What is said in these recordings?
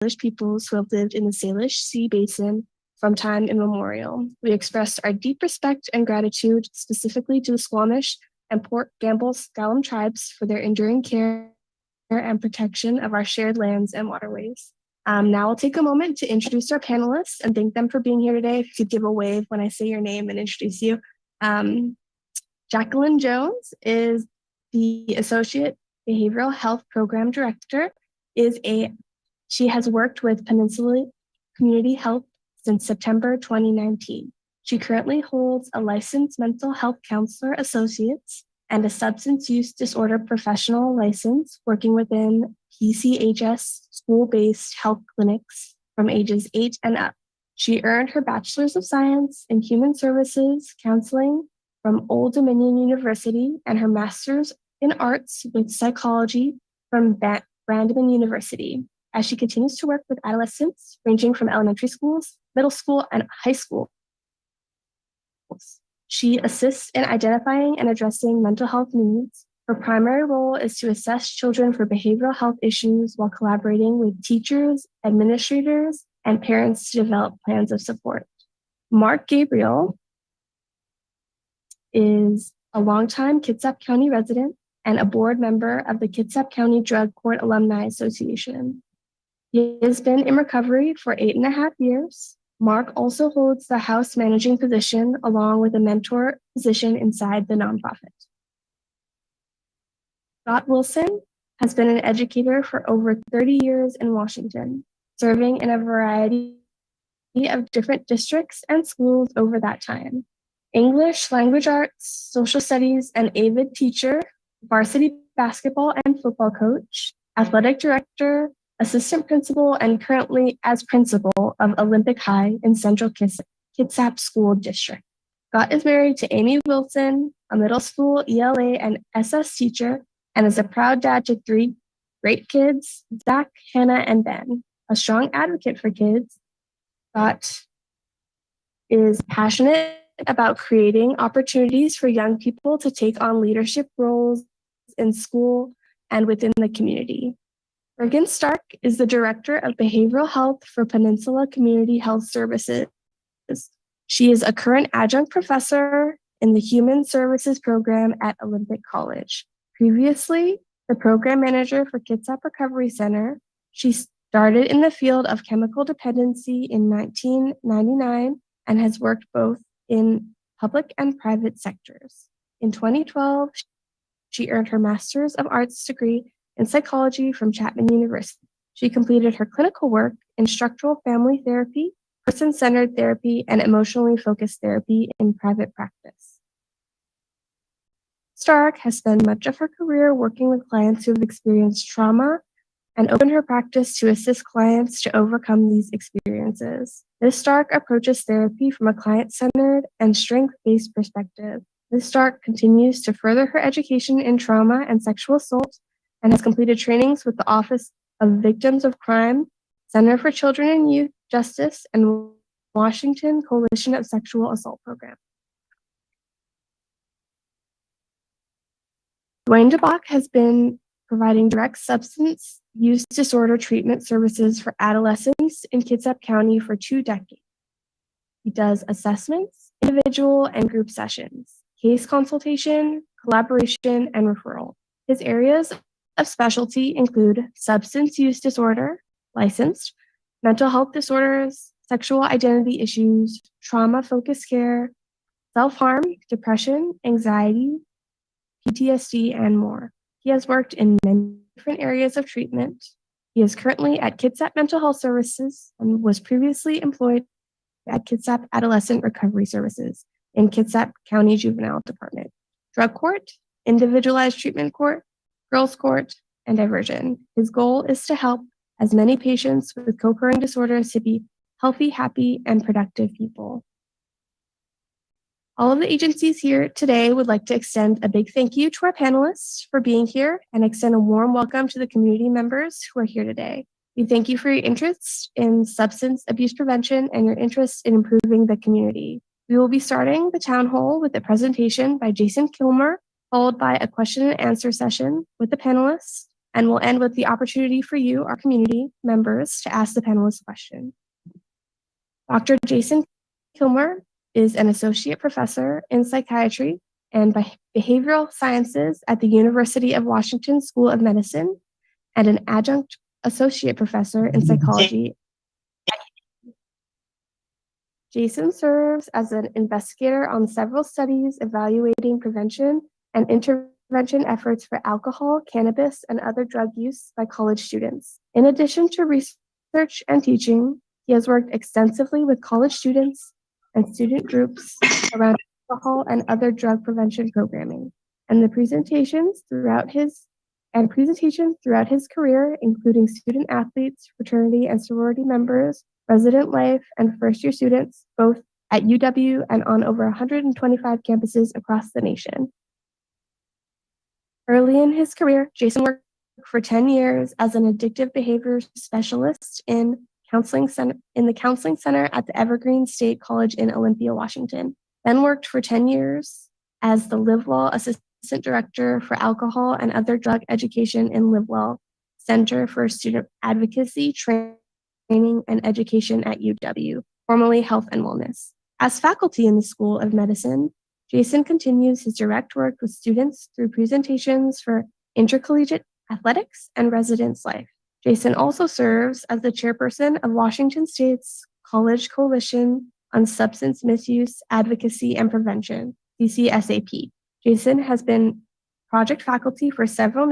Salish peoples who have lived in the Salish Sea Basin from time immemorial. We express our deep respect and gratitude specifically to the Squamish and Port Gamble Skellum tribes for their enduring care and protection of our shared lands and waterways. Now I'll take a moment to introduce our panelists and thank them for being here today. If you could give a wave when I say your name and introduce you. Jacqueline Jones is the Associate Behavioral Health Program Director. She has worked with Peninsula Community Health since September 2019. She currently holds a licensed mental health counselor associate's and a substance use disorder professional license working within PCHS school-based health clinics from ages 8 and up. She earned her Bachelor's of Science in Human Services Counseling from Old Dominion University and her Master's in Arts with Psychology from Brandman University, as she continues to work with adolescents ranging from elementary schools, middle school, and high school. She assists in identifying and addressing mental health needs. Her primary role is to assess children for behavioral health issues while collaborating with teachers, administrators, and parents to develop plans of support. Mark Gabriel is a longtime Kitsap County resident and a board member of the Kitsap County Drug Court Alumni Association. He has been in recovery for 8.5 years. Mark also holds the house managing position along with a mentor position inside the nonprofit. Scott Wilson has been an educator for over 30 years in Washington, serving in a variety of different districts and schools over that time. English, language arts, social studies, and avid teacher, varsity basketball and football coach, athletic director, assistant principal, and currently as principal of Olympic High in Central Kitsap School District. Scott is married to Amy Wilson, a middle school ELA and SS teacher, and is a proud dad to 3 great kids, Zach, Hannah, and Ben. A strong advocate for kids, Scott is passionate about creating opportunities for young people to take on leadership roles in school and within the community. Regan Stark is the Director of Behavioral Health for Peninsula Community Health Services. She is a current adjunct professor in the Human Services program at Olympic College. Previously, the program manager for Kitsap Recovery Center, she started in the field of chemical dependency in 1999 and has worked both in public and private sectors. In 2012, she earned her Master's of Arts degree in psychology from Chapman University. She completed her clinical work in structural family therapy, person-centered therapy, and emotionally focused therapy in private practice. Stark has spent much of her career working with clients who have experienced trauma and opened her practice to assist clients to overcome these experiences. Ms. Stark approaches therapy from a client-centered and strength-based perspective. Ms. Stark continues to further her education in trauma and sexual assault and has completed trainings with the Office of Victims of Crime, Center for Children and Youth Justice, and Washington Coalition of Sexual Assault Program. Dwayne DeBach has been providing direct substance use disorder treatment services for adolescents in Kitsap County for 2 decades. He does assessments, individual and group sessions, case consultation, collaboration, and referral. His areas of specialty include substance use disorder, licensed, mental health disorders, sexual identity issues, trauma-focused care, self-harm, depression, anxiety, PTSD, and more. He has worked in many different areas of treatment. He is currently at Kitsap Mental Health Services and was previously employed at Kitsap Adolescent Recovery Services in Kitsap County Juvenile Department, Drug Court, Individualized Treatment Court, Girls Court, and Diversion. His goal is to help as many patients with co-occurring disorders to be healthy, happy, and productive people. All of the agencies here today would like to extend a big thank you to our panelists for being here and extend a warm welcome to the community members who are here today. We thank you for your interest in substance abuse prevention and your interest in improving the community. We will be starting the town hall with a presentation by Jason Kilmer, followed by a question and answer session with the panelists, and we'll end with the opportunity for you, our community members, to ask the panelists a question. Dr. Jason Kilmer is an associate professor in psychiatry and behavioral sciences at the University of Washington School of Medicine and an adjunct associate professor in psychology. Jason serves as an investigator on several studies evaluating prevention and intervention efforts for alcohol, cannabis, and other drug use by college students. In addition to research and teaching, he has worked extensively with college students and student groups around alcohol and other drug prevention programming, and the presentations throughout his career, including student athletes, fraternity and sorority members, resident life, and first-year students, both at UW and on over 125 campuses across the nation. Early in his career, Jason worked for 10 years as an addictive behavior specialist in the counseling center at the Evergreen State College in Olympia, Washington. Then worked for 10 years as the LiveWell Assistant Director for Alcohol and Other Drug Education in LiveWell Center for Student Advocacy, Training and Education at UW, formerly Health and Wellness. As faculty in the School of Medicine, Jason continues his direct work with students through presentations for intercollegiate athletics and residence life. Jason also serves as the chairperson of Washington State's College Coalition on Substance Misuse, Advocacy, and Prevention, CCSAP. Jason has been project faculty for several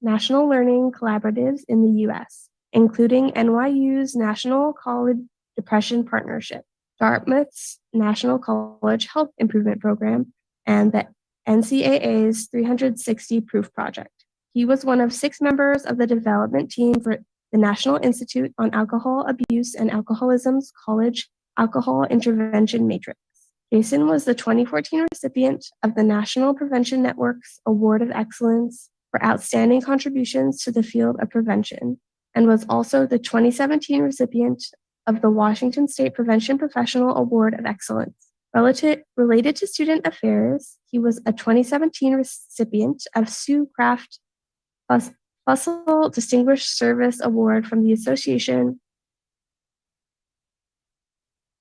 national learning collaboratives in the U.S., including NYU's National College Depression Partnership, Dartmouth's National College Health Improvement Program, and the NCAA's 360 Proof Project. He was one of 6 members of the development team for the National Institute on Alcohol Abuse and Alcoholism's College Alcohol Intervention Matrix. Jason was the 2014 recipient of the National Prevention Network's Award of Excellence for outstanding contributions to the field of prevention, and was also the 2017 recipient of the Washington State Prevention Professional Award of Excellence. Related to student affairs, he was a 2017 recipient of Sue Craft Fussell Distinguished Service Award from the Association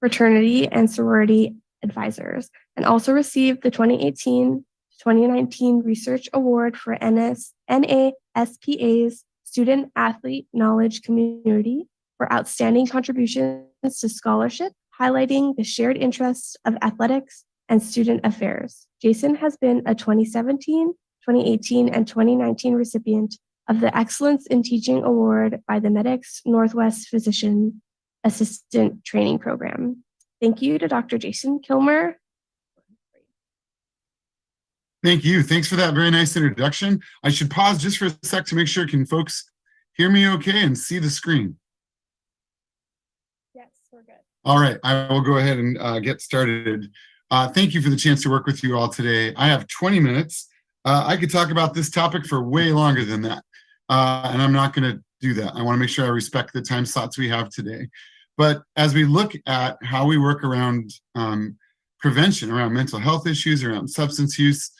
Fraternity and Sorority Advisors, and also received the 2018-2019 Research Award for NASPA's Student Athlete Knowledge Community for outstanding contributions to scholarship, highlighting the shared interests of athletics and student affairs. Jason has been a 2017, 2018, and 2019 recipient of the Excellence in Teaching Award by the Medics Northwest Physician Assistant Training Program. Thank you to Dr. Jason Kilmer. Thank you. Thanks for that very nice introduction. I should pause just for a sec to make sure, can folks hear me okay and see the screen? Yes, we're good. All right, I will go ahead and get started. Thank you for the chance to work with you all today. I have 20 minutes. I could talk about this topic for way longer than that, and I'm not going to do that. I want to make sure I respect the time slots we have today. But as we look at how we work around prevention, around mental health issues, around substance use,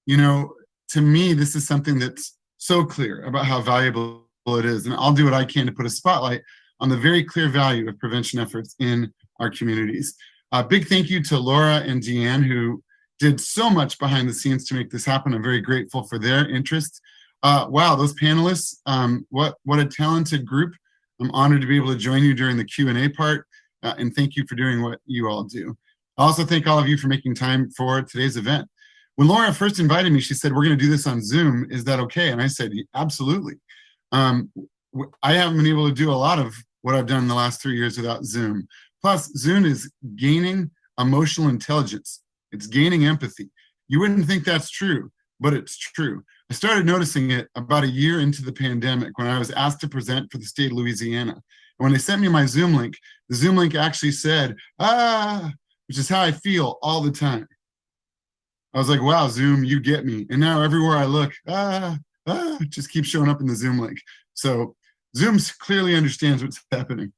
you know, to me, this is something that's so clear about how valuable it is. And I'll do what I can to put a spotlight on the very clear value of prevention efforts in our communities. A big thank you to Laura and Deanne, who did so much behind the scenes to make this happen. I'm very grateful for their interest. Wow, those panelists, what a talented group. I'm honored to be able to join you during the Q&A part, and thank you for doing what you all do. I also thank all of you for making time for today's event. When Laura first invited me, she said, we're going to do this on Zoom. Is that okay? And I said, absolutely. I haven't been able to do a lot of what I've done in the last 3 years without Zoom. Plus, Zoom is gaining emotional intelligence. It's gaining empathy. You wouldn't think that's true, but it's true. I started noticing it about a year into the pandemic when I was asked to present for the state of Louisiana. And when they sent me my Zoom link, the Zoom link actually said, which is how I feel all the time. I was like, wow, Zoom, you get me. And now everywhere I look, it just keeps showing up in the Zoom link. So Zoom clearly understands what's happening.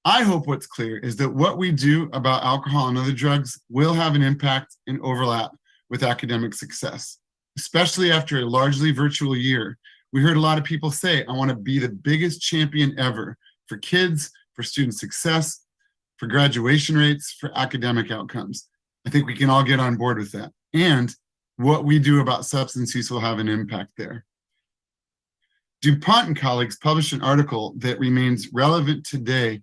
I hope what's clear is that what we do about alcohol and other drugs will have an impact and overlap with academic success, especially after a largely virtual year We heard a lot of people say, I want to be the biggest champion ever for kids, for student success, for graduation rates, for academic outcomes. I think we can all get on board with that. And what we do about substance use will have an impact there. DuPont and colleagues published an article that remains relevant today,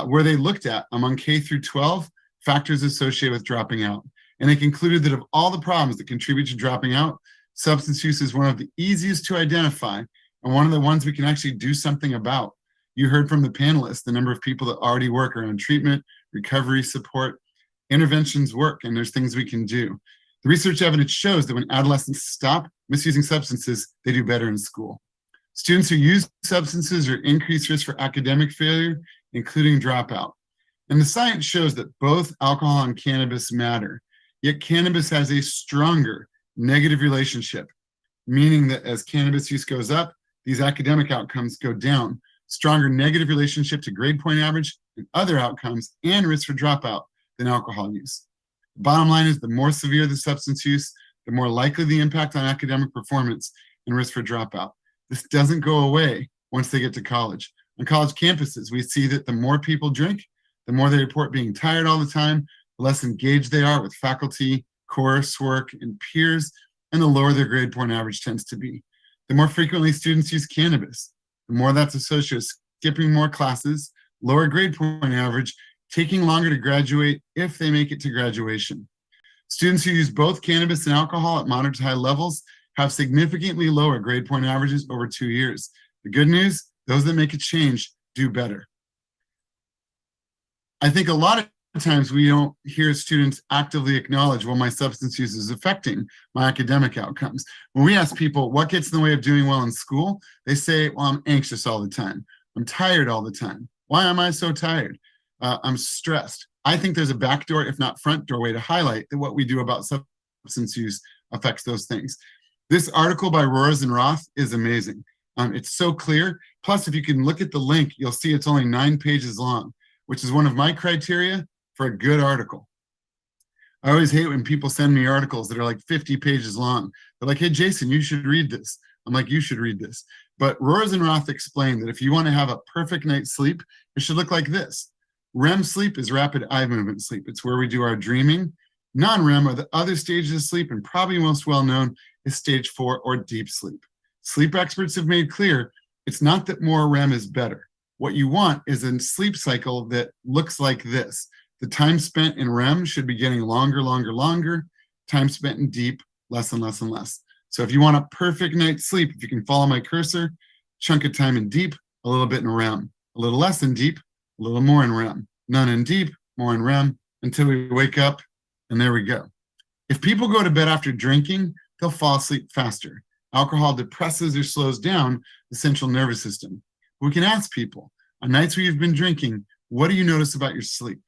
where they looked at, among K through 12, factors associated with dropping out. And they concluded that of all the problems that contribute to dropping out, substance use is one of the easiest to identify and one of the ones we can actually do something about. You heard from the panelists, the number of people that already work around treatment, recovery support, interventions work, and there's things we can do. The research evidence shows that when adolescents stop misusing substances, they do better in school. Students who use substances are increased risk for academic failure, including dropout. And the science shows that both alcohol and cannabis matter, yet cannabis has a stronger negative relationship, meaning that as cannabis use goes up, these academic outcomes go down, stronger negative relationship to grade point average and other outcomes and risk for dropout than alcohol use. The bottom line is the more severe the substance use, the more likely the impact on academic performance and risk for dropout. This doesn't go away once they get to college. On college campuses, we see that the more people drink, the more they report being tired all the time, the less engaged they are with faculty, coursework, and peers, and the lower their grade point average tends to be. The more frequently students use cannabis, the more that's associated with skipping more classes, lower grade point average, taking longer to graduate if they make it to graduation. Students who use both cannabis and alcohol at moderate to high levels have significantly lower grade point averages over 2 years. The good news, those that make a change do better. I think a lot of times we don't hear students actively acknowledge, well, my substance use is affecting my academic outcomes. When we ask people what gets in the way of doing well in school, they say, well, I'm anxious all the time. I'm tired all the time. Why am I so tired? I'm stressed. I think there's a backdoor, if not front door way to highlight that what we do about substance use affects those things. This article by Roars and Roth is amazing. It's so clear. Plus, if you can look at the link, you'll see it's only 9 pages long, which is one of my criteria for a good article. I always hate when people send me articles that are like 50 pages long. They're like, hey, Jason, you should read this. I'm like, you should read this. But Roars and Roth explain that if you want to have a perfect night's sleep, it should look like this. REM sleep is rapid eye movement sleep. It's where we do our dreaming. Non-REM are the other stages of sleep, and probably most well known is stage 4 or deep sleep. Sleep experts have made clear it's not that more REM is better. What you want is a sleep cycle that looks like this. The time spent in REM should be getting longer, longer, longer. Time spent in deep, less and less and less. So if you want a perfect night's sleep, if you can follow my cursor, chunk of time in deep, a little bit in REM, a little less in deep, a little more in REM, none in deep, more in REM, until we wake up, and there we go. If people go to bed after drinking, they'll fall asleep faster. Alcohol depresses or slows down the central nervous system. We can ask people, on nights where you've been drinking, what do you notice about your sleep?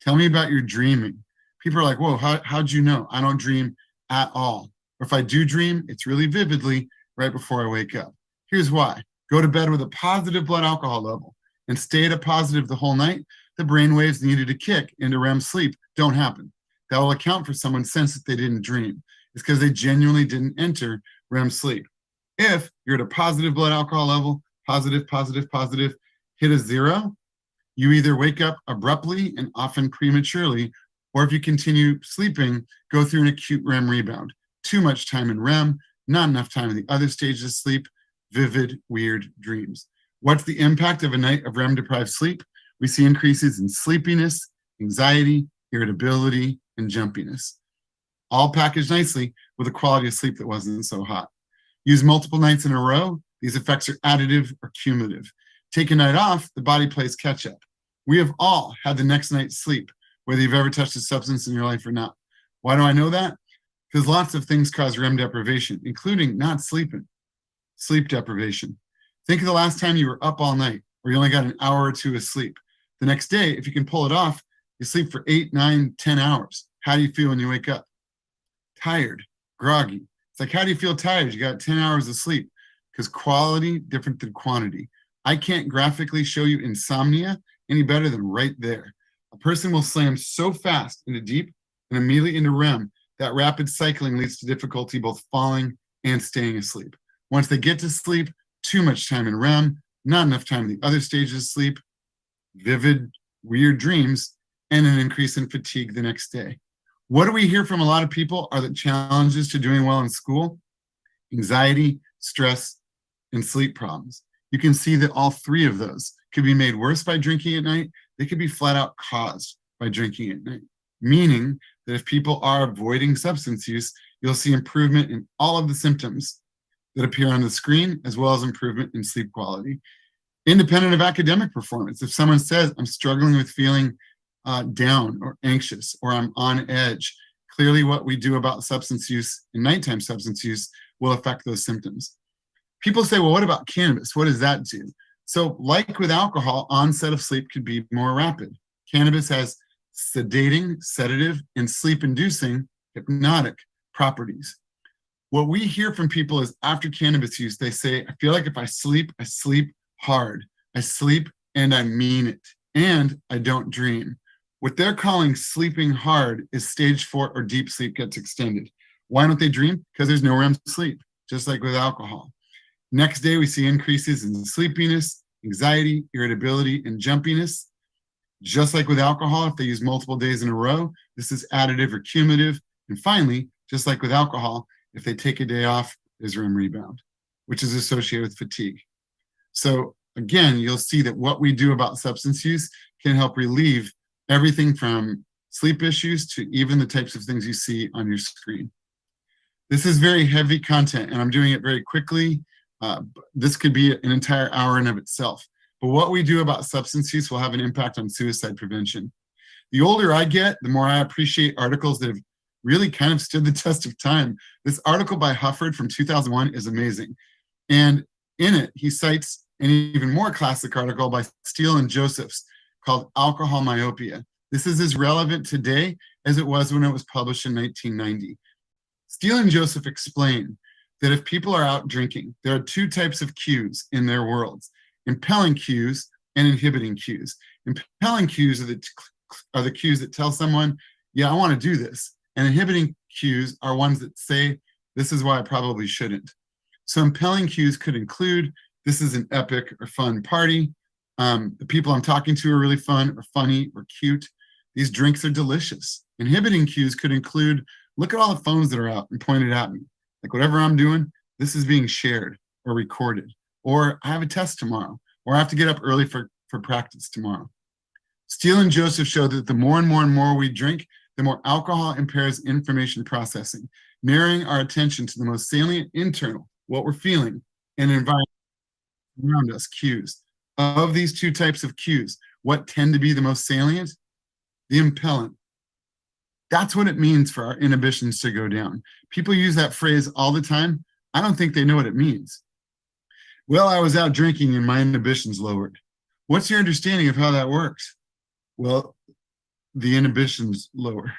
Tell me about your dreaming. People are like, whoa, how'd you know? I don't dream at all. Or if I do dream, it's really vividly right before I wake up. Here's why. Go to bed with a positive blood alcohol level and stay at a positive the whole night. The brain waves needed to kick into REM sleep don't happen. That will account for someone's sense that they didn't dream. It's because they genuinely didn't enter REM sleep. If you're at a positive blood alcohol level, positive, positive, positive, hit a 0, you either wake up abruptly and often prematurely, or if you continue sleeping, go through an acute REM rebound. Too much time in REM, not enough time in the other stages of sleep, vivid, weird dreams. What's the impact of a night of REM-deprived sleep? We see increases in sleepiness, anxiety, irritability, and jumpiness. All packaged nicely with a quality of sleep that wasn't so hot. Use multiple nights in a row, these effects are additive or cumulative. Take a night off, the body plays catch up. We have all had the next night's sleep, whether you've ever touched a substance in your life or not. Why do I know that? Because lots of things cause REM deprivation, including not sleeping. Sleep deprivation. Think of the last time you were up all night, or you only got an hour or 2 of sleep. The next day, if you can pull it off, you sleep for 8, 9, 10 hours. How do you feel when you wake up? Tired, groggy. It's like, how do you feel tired? You got 10 hours of sleep. Because quality different than quantity. I can't graphically show you insomnia any better than right there. A person will slam so fast into deep and immediately into REM that rapid cycling leads to difficulty both falling and staying asleep. Once they get to sleep, too much time in REM, not enough time in the other stages of sleep, vivid, weird dreams, and an increase in fatigue the next day. What do we hear from a lot of people are the challenges to doing well in school? Anxiety, stress, and sleep problems. You can see that all three of those could be made worse by drinking at night. They could be flat out caused by drinking at night, meaning that if people are avoiding substance use, you'll see improvement in all of the symptoms that appear on the screen, as well as improvement in sleep quality. Independent of academic performance, if someone says, I'm struggling with feeling down or anxious, or I'm on edge, clearly what we do about substance use and nighttime substance use will affect those symptoms. People say, well, what about cannabis? What does that do? So like with alcohol, onset of sleep could be more rapid. Cannabis has sedating, sedative, and sleep-inducing hypnotic properties. What we hear from people is after cannabis use, they say, I feel like if I sleep hard. I sleep and I mean it. And I don't dream. What they're calling sleeping hard is stage 4 or deep sleep gets extended. Why don't they dream? Because there's no REM sleep, just like with alcohol. Next day, we see increases in sleepiness, anxiety, irritability, and jumpiness. Just like with alcohol, if they use multiple days in a row, this is additive or cumulative. And finally, just like with alcohol, if they take a day off, there's REM rebound, which is associated with fatigue. So again, you'll see that what we do about substance use can help relieve everything from sleep issues to even the types of things you see on your screen. This is very heavy content, and I'm doing it very quickly. This could be an entire hour in of itself. But what we do about substance use will have an impact on suicide prevention. The older I get, the more I appreciate articles that have really kind of stood the test of time. This article by Hufford from 2001 is amazing. And in it, he cites an even more classic article by Steele and Josephs called Alcohol Myopia. This is as relevant today as it was when it was published in 1990. Steele and Joseph explain that if people are out drinking, there are two types of cues in their worlds: impelling cues and inhibiting cues. Impelling cues are the cues that tell someone, yeah, I want to do this. And inhibiting cues are ones that say, this is why I probably shouldn't. So impelling cues could include, this is an epic or fun party. The people I'm talking to are really fun or funny or cute. These drinks are delicious. Inhibiting cues could include, look at all the phones that are out and pointed at me. Like whatever I'm doing, this is being shared or recorded. Or I have a test tomorrow. Or I have to get up early for practice tomorrow. Steele and Joseph show that the more and more we drink, the more alcohol impairs information processing, narrowing our attention to the most salient internal, what we're feeling, and environment around us, cues. Of these two types of cues, what tend to be the most salient? The impellant. That's what it means for our inhibitions to go down. People use that phrase all the time. I don't think they know what it means. Well, I was out drinking and my inhibitions lowered. What's your understanding of how that works? Well, the inhibitions lower.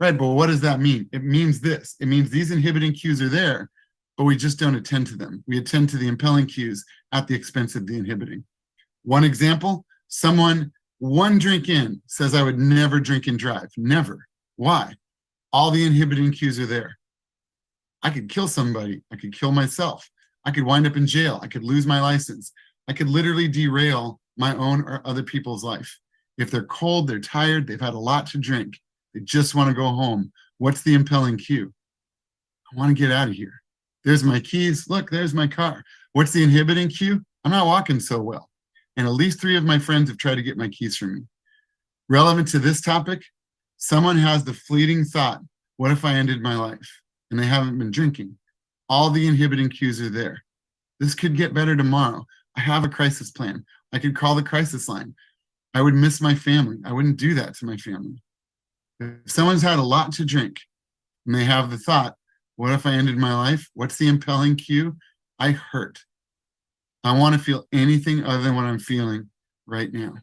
Right, but what does that mean? It means this. It means these inhibiting cues are there, but we just don't attend to them. We attend to the impelling cues at the expense of the inhibiting. One example, someone one drink in says, I would never drink and drive. Never. Why? All the inhibiting cues are there. I could kill somebody. I could kill myself. I could wind up in jail. I could lose my license. I could literally derail my own or other people's life. If they're cold, they're tired, they've had a lot to drink, they just want to go home. What's the impelling cue? I want to get out of here. There's my keys. Look, there's my car. What's the inhibiting cue? I'm not walking so well. And at least 3 of my friends have tried to get my keys from me. Relevant to this topic, someone has the fleeting thought, what if I ended my life? And they haven't been drinking. All the inhibiting cues are there. This could get better tomorrow. I have a crisis plan. I could call the crisis line. I would miss my family. I wouldn't do that to my family. If someone's had a lot to drink and they have the thought, what if I ended my life? What's the impelling cue? I hurt. I want to feel anything other than what I'm feeling right now.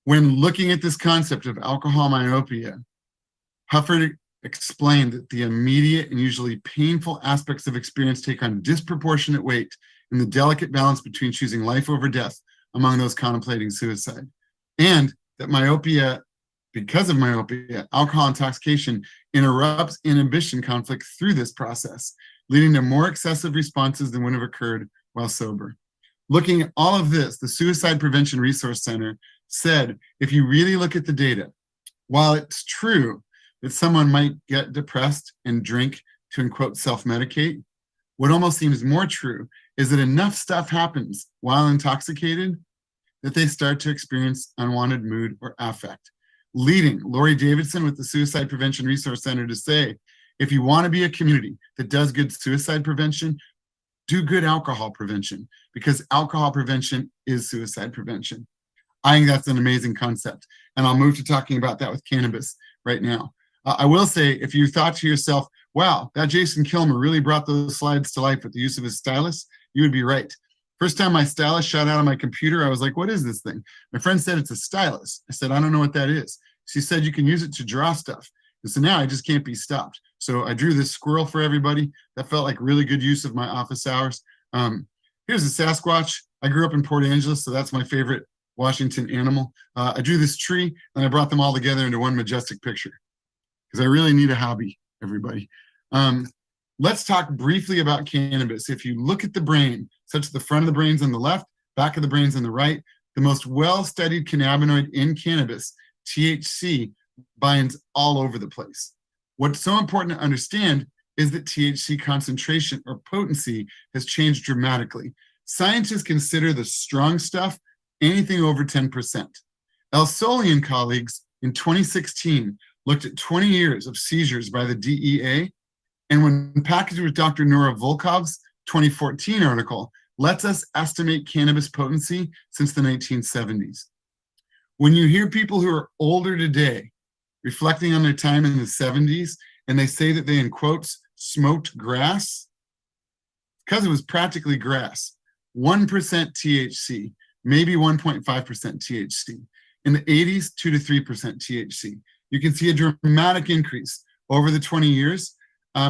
When looking at this concept of alcohol myopia, Hufford explained that the immediate and usually painful aspects of experience take on disproportionate weight in the delicate balance between choosing life over death among those contemplating suicide. And that myopia, because of myopia, alcohol intoxication interrupts inhibition conflict through this process, leading to more excessive responses than would have occurred while sober. Looking at all of this, the Suicide Prevention Resource Center said, if you really look at the data, while it's true that someone might get depressed and drink to, in quote, self-medicate, what almost seems more true is that enough stuff happens while intoxicated that they start to experience unwanted mood or affect, leading Lori Davidson with the Suicide Prevention Resource Center to say, if you want to be a community that does good suicide prevention, do good alcohol prevention, because alcohol prevention is suicide prevention. I think that's an amazing concept, and I'll move to talking about that with cannabis right now. I will say, if you thought to yourself, wow, that Jason Kilmer really brought those slides to life with the use of his stylus, you would be right. First time my stylus shot out of my computer, I was like, what is this thing? My friend said it's a stylus. I said, I don't know what that is. She said, you can use it to draw stuff. And so now I just can't be stopped. So I drew this squirrel for everybody. That felt like really good use of my office hours. Here's a Sasquatch. I grew up in Port Angeles, so that's my favorite Washington animal. I drew this tree, and I brought them all together into one majestic picture, because I really need a hobby, everybody. Let's talk briefly about cannabis. If you look at the brain, such as the front of the brain's on the left, back of the brain's on the right, the most well-studied cannabinoid in cannabis, THC, binds all over the place. What's so important to understand is that THC concentration or potency has changed dramatically. Scientists consider the strong stuff anything over 10%. El Soli and colleagues in 2016 looked at 20 years of seizures by the DEA, and when packaged with Dr. Nora Volkov's 2014 article, lets us estimate cannabis potency since the 1970s. When you hear people who are older today reflecting on their time in the 70s, and they say that they, in quotes, smoked grass, because it was practically grass, 1% THC, maybe 1.5% THC. In the 80s, 2 to 3% THC. You can see a dramatic increase over the 20 years,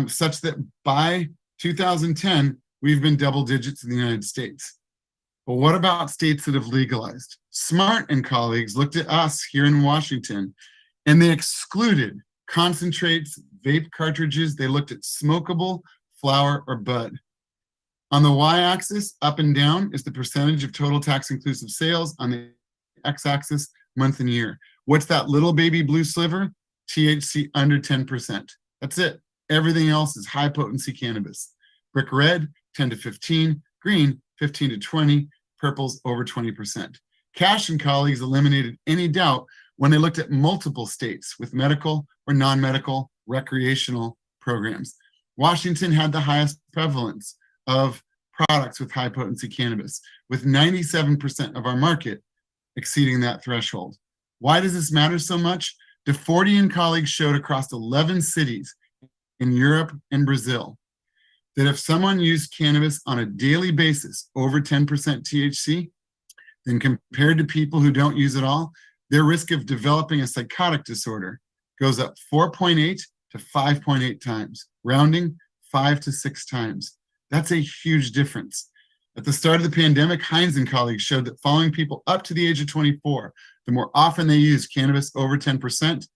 such that by 2010, we've been double digits in the United States. But what about states that have legalized? Smart and colleagues looked at us here in Washington, and they excluded concentrates, vape cartridges. They looked at smokable, flower, or bud. On the y-axis, up and down, is the percentage of total tax-inclusive sales. On the x-axis, month and year. What's that little baby blue sliver? THC under 10%. That's it. Everything else is high-potency cannabis. Brick red, 10 to 15. Green, 15 to 20. Purple's over 20%. Cash and colleagues eliminated any doubt when they looked at multiple states with medical or non-medical recreational programs. Washington had the highest prevalence of products with high potency cannabis, with 97% of our market exceeding that threshold. Why does this matter so much? DeForty and colleagues showed across 11 cities in Europe and Brazil that if someone used cannabis on a daily basis over 10% THC, then compared to people who don't use it all, their risk of developing a psychotic disorder goes up 4.8 to 5.8 times, rounding 5 to 6 times. That's a huge difference. At the start of the pandemic, Hines and colleagues showed that following people up to the age of 24, the more often they use cannabis over 10%,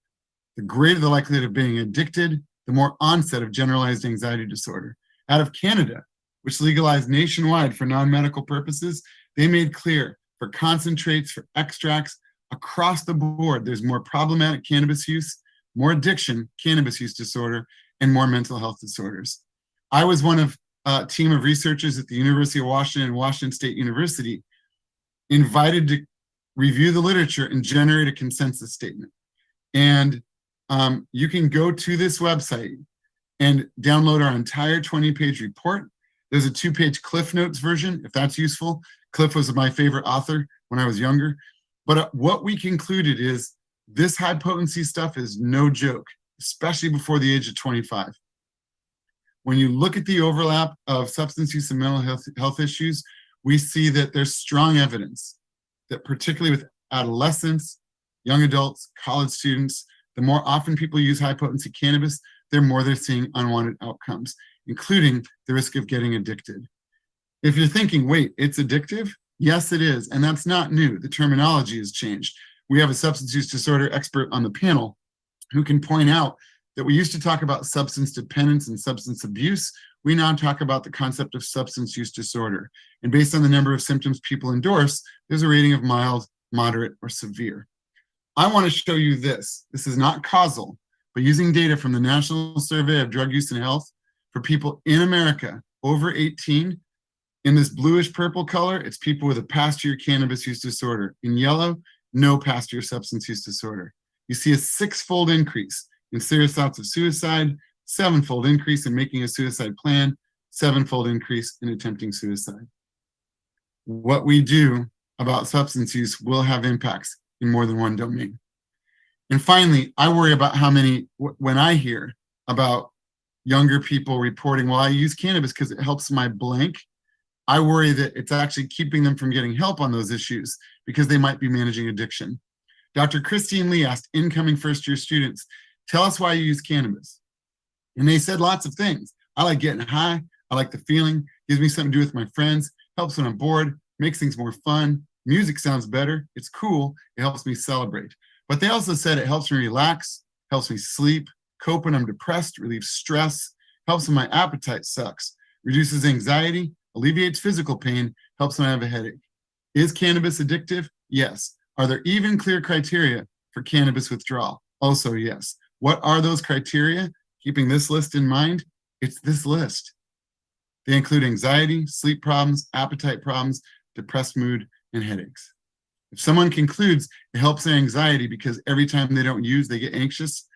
the greater the likelihood of being addicted, the more onset of generalized anxiety disorder. Out of Canada, which legalized nationwide for non-medical purposes, they made clear for concentrates, for extracts, across the board, there's more problematic cannabis use, more addiction, cannabis use disorder, and more mental health disorders. I was one of a team of researchers at the University of Washington and Washington State University, invited to review the literature and generate a consensus statement. And you can go to this website and download our entire 20-page report. There's a 2-page Cliff Notes version, if that's useful. Cliff was my favorite author when I was younger. But what we concluded is this high potency stuff is no joke, especially before the age of 25. When you look at the overlap of substance use and mental health issues, we see that there's strong evidence that particularly with adolescents, young adults, college students, the more often people use high potency cannabis, the more they're seeing unwanted outcomes, including the risk of getting addicted. If you're thinking, wait, it's addictive? Yes, it is. And that's not new. The terminology has changed. We have a substance use disorder expert on the panel who can point out that we used to talk about substance dependence and substance abuse, we now talk about the concept of substance use disorder. And based on the number of symptoms people endorse, there's a rating of mild, moderate, or severe. I want to show you this. This is not causal, but using data from the National Survey of Drug Use and Health for people in America over 18, in this bluish purple color, it's people with a past year cannabis use disorder. In yellow, no past year substance use disorder. You see a 6-fold increase in serious thoughts of suicide, 7-fold increase in making a suicide plan, 7-fold increase in attempting suicide. What we do about substance use will have impacts in more than one domain. And finally, I worry about how many, when I hear about younger people reporting, well, I use cannabis because it helps my blank, I worry that it's actually keeping them from getting help on those issues because they might be managing addiction. Dr. Christine Lee asked incoming first-year students, tell us why you use cannabis. And they said lots of things. I like getting high. I like the feeling. Gives me something to do with my friends. Helps when I'm bored. Makes things more fun. Music sounds better. It's cool. It helps me celebrate. But they also said it helps me relax, helps me sleep, cope when I'm depressed, relieves stress, helps when my appetite sucks, reduces anxiety, alleviates physical pain, helps when I have a headache. Is cannabis addictive? Yes. Are there even clear criteria for cannabis withdrawal? Also, yes. What are those criteria? Keeping this list in mind, it's this list. They include anxiety, sleep problems, appetite problems, depressed mood, and headaches. If someone concludes it helps their anxiety because every time they don't use, they get anxious,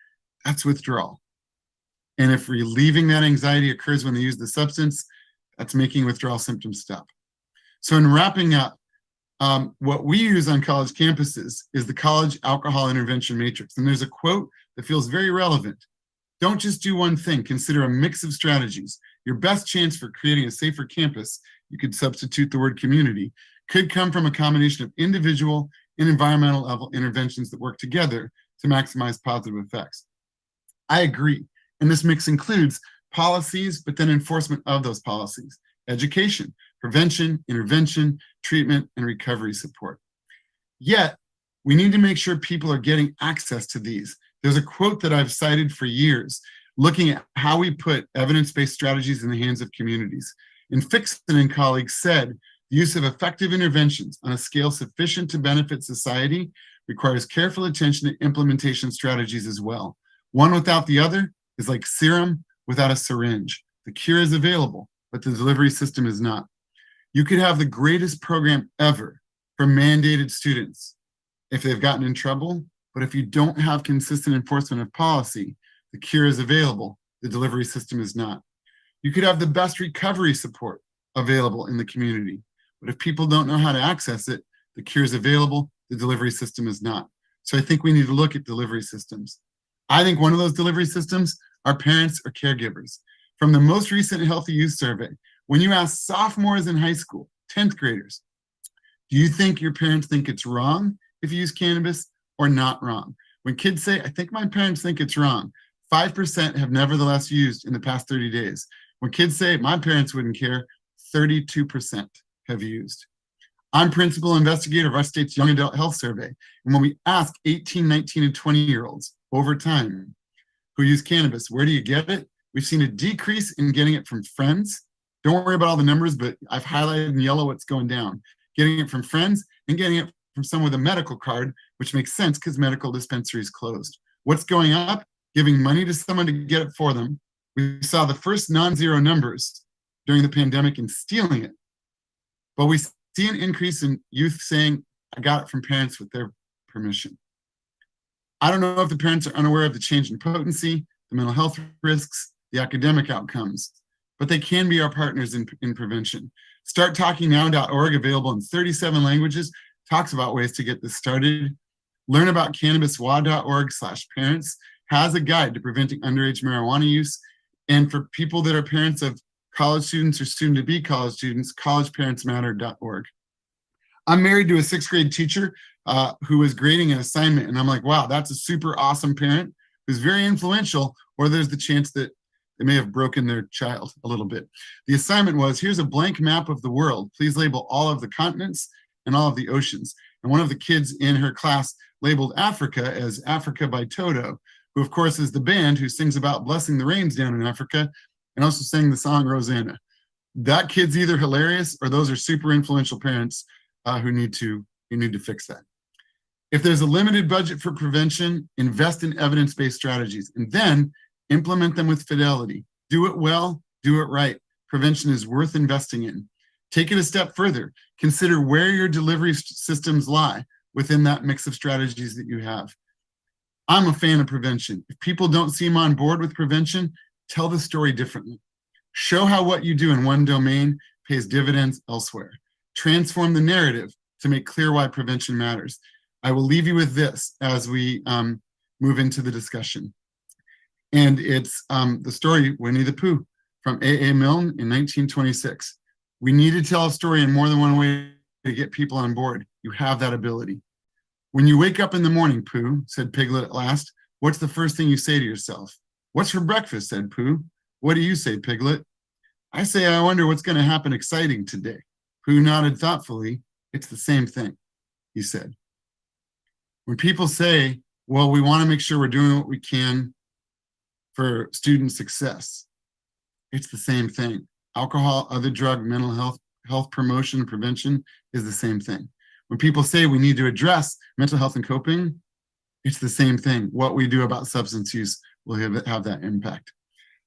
that's withdrawal. And if relieving that anxiety occurs when they use the substance, that's making withdrawal symptoms stop. So in wrapping up, what we use on college campuses is the College Alcohol Intervention Matrix. And there's a quote that feels very relevant. Don't just do one thing, consider a mix of strategies. Your best chance for creating a safer campus, you could substitute the word community, could come from a combination of individual and environmental level interventions that work together to maximize positive effects. I agree. And this mix includes policies, but then enforcement of those policies, education, prevention, intervention, treatment, and recovery support. Yet, we need to make sure people are getting access to these. There's a quote that I've cited for years, looking at how we put evidence-based strategies in the hands of communities. And Fixon and colleagues said, the use of effective interventions on a scale sufficient to benefit society requires careful attention to implementation strategies as well. One without the other is like serum without a syringe. The cure is available, but the delivery system is not. You could have the greatest program ever for mandated students if they've gotten in trouble, but if you don't have consistent enforcement of policy, the cure is available, the delivery system is not. You could have the best recovery support available in the community, but if people don't know how to access it, the cure is available, the delivery system is not. So I think we need to look at delivery systems. I think one of those delivery systems are parents or caregivers. From the most recent Healthy Youth Survey, when you ask sophomores in high school, 10th graders, do you think your parents think it's wrong if you use cannabis or not wrong? When kids say, I think my parents think it's wrong, 5% have nevertheless used in the past 30 days. When kids say, my parents wouldn't care, 32% have used. I'm principal investigator of our state's Young Adult Health Survey. And when we ask 18, 19, and 20-year-olds over time who use cannabis, where do you get it? We've seen a decrease in getting it from friends. Don't worry about all the numbers, but I've highlighted in yellow what's going down. Getting it from friends and getting it from someone with a medical card, which makes sense because medical dispensaries closed. What's going up? Giving money to someone to get it for them. We saw the first non-zero numbers during the pandemic and stealing it. But we see an increase in youth saying, I got it from parents with their permission. I don't know if the parents are unaware of the change in potency, the mental health risks, the academic outcomes, but they can be our partners in prevention. StartTalkingNow.org, available in 37 languages, talks about ways to get this started. LearnAboutCannabisWA.org/parents has a guide to preventing underage marijuana use. And for people that are parents of college students or soon-to-be college students, collegeparentsmatter.org. I'm married to a 6th grade teacher who was grading an assignment, and I'm like, wow, that's a super awesome parent who's very influential, or there's the chance that they may have broken their child a little bit. The assignment was, here's a blank map of the world. Please label all of the continents and all of the oceans. And one of the kids in her class labeled Africa as Africa by Toto, who of course is the band who sings about blessing the rains down in Africa and also sang the song Rosanna. That kid's either hilarious or those are super influential parents who need to fix that. If there's a limited budget for prevention, invest in evidence-based strategies and then implement them with fidelity. Do it well, do it right. Prevention is worth investing in. Take it a step further. Consider where your delivery systems lie within that mix of strategies that you have. I'm a fan of prevention. If people don't seem on board with prevention, tell the story differently. Show how what you do in one domain pays dividends elsewhere. Transform the narrative to make clear why prevention matters. I will leave you with this as we move into the discussion. And it's the story Winnie the Pooh from A.A. Milne in 1926. We need to tell a story in more than one way to get people on board. You have that ability. When you wake up in the morning, Pooh, said Piglet at last, what's the first thing you say to yourself? What's for breakfast, said Pooh. What do you say, Piglet? I say, I wonder what's going to happen exciting today. Pooh nodded thoughtfully. It's the same thing, he said. When people say, well, we want to make sure we're doing what we can for student success, it's the same thing. Alcohol, other drug, mental health promotion, prevention is the same thing. When people say we need to address mental health and coping, it's the same thing. What we do about substance use will have that impact.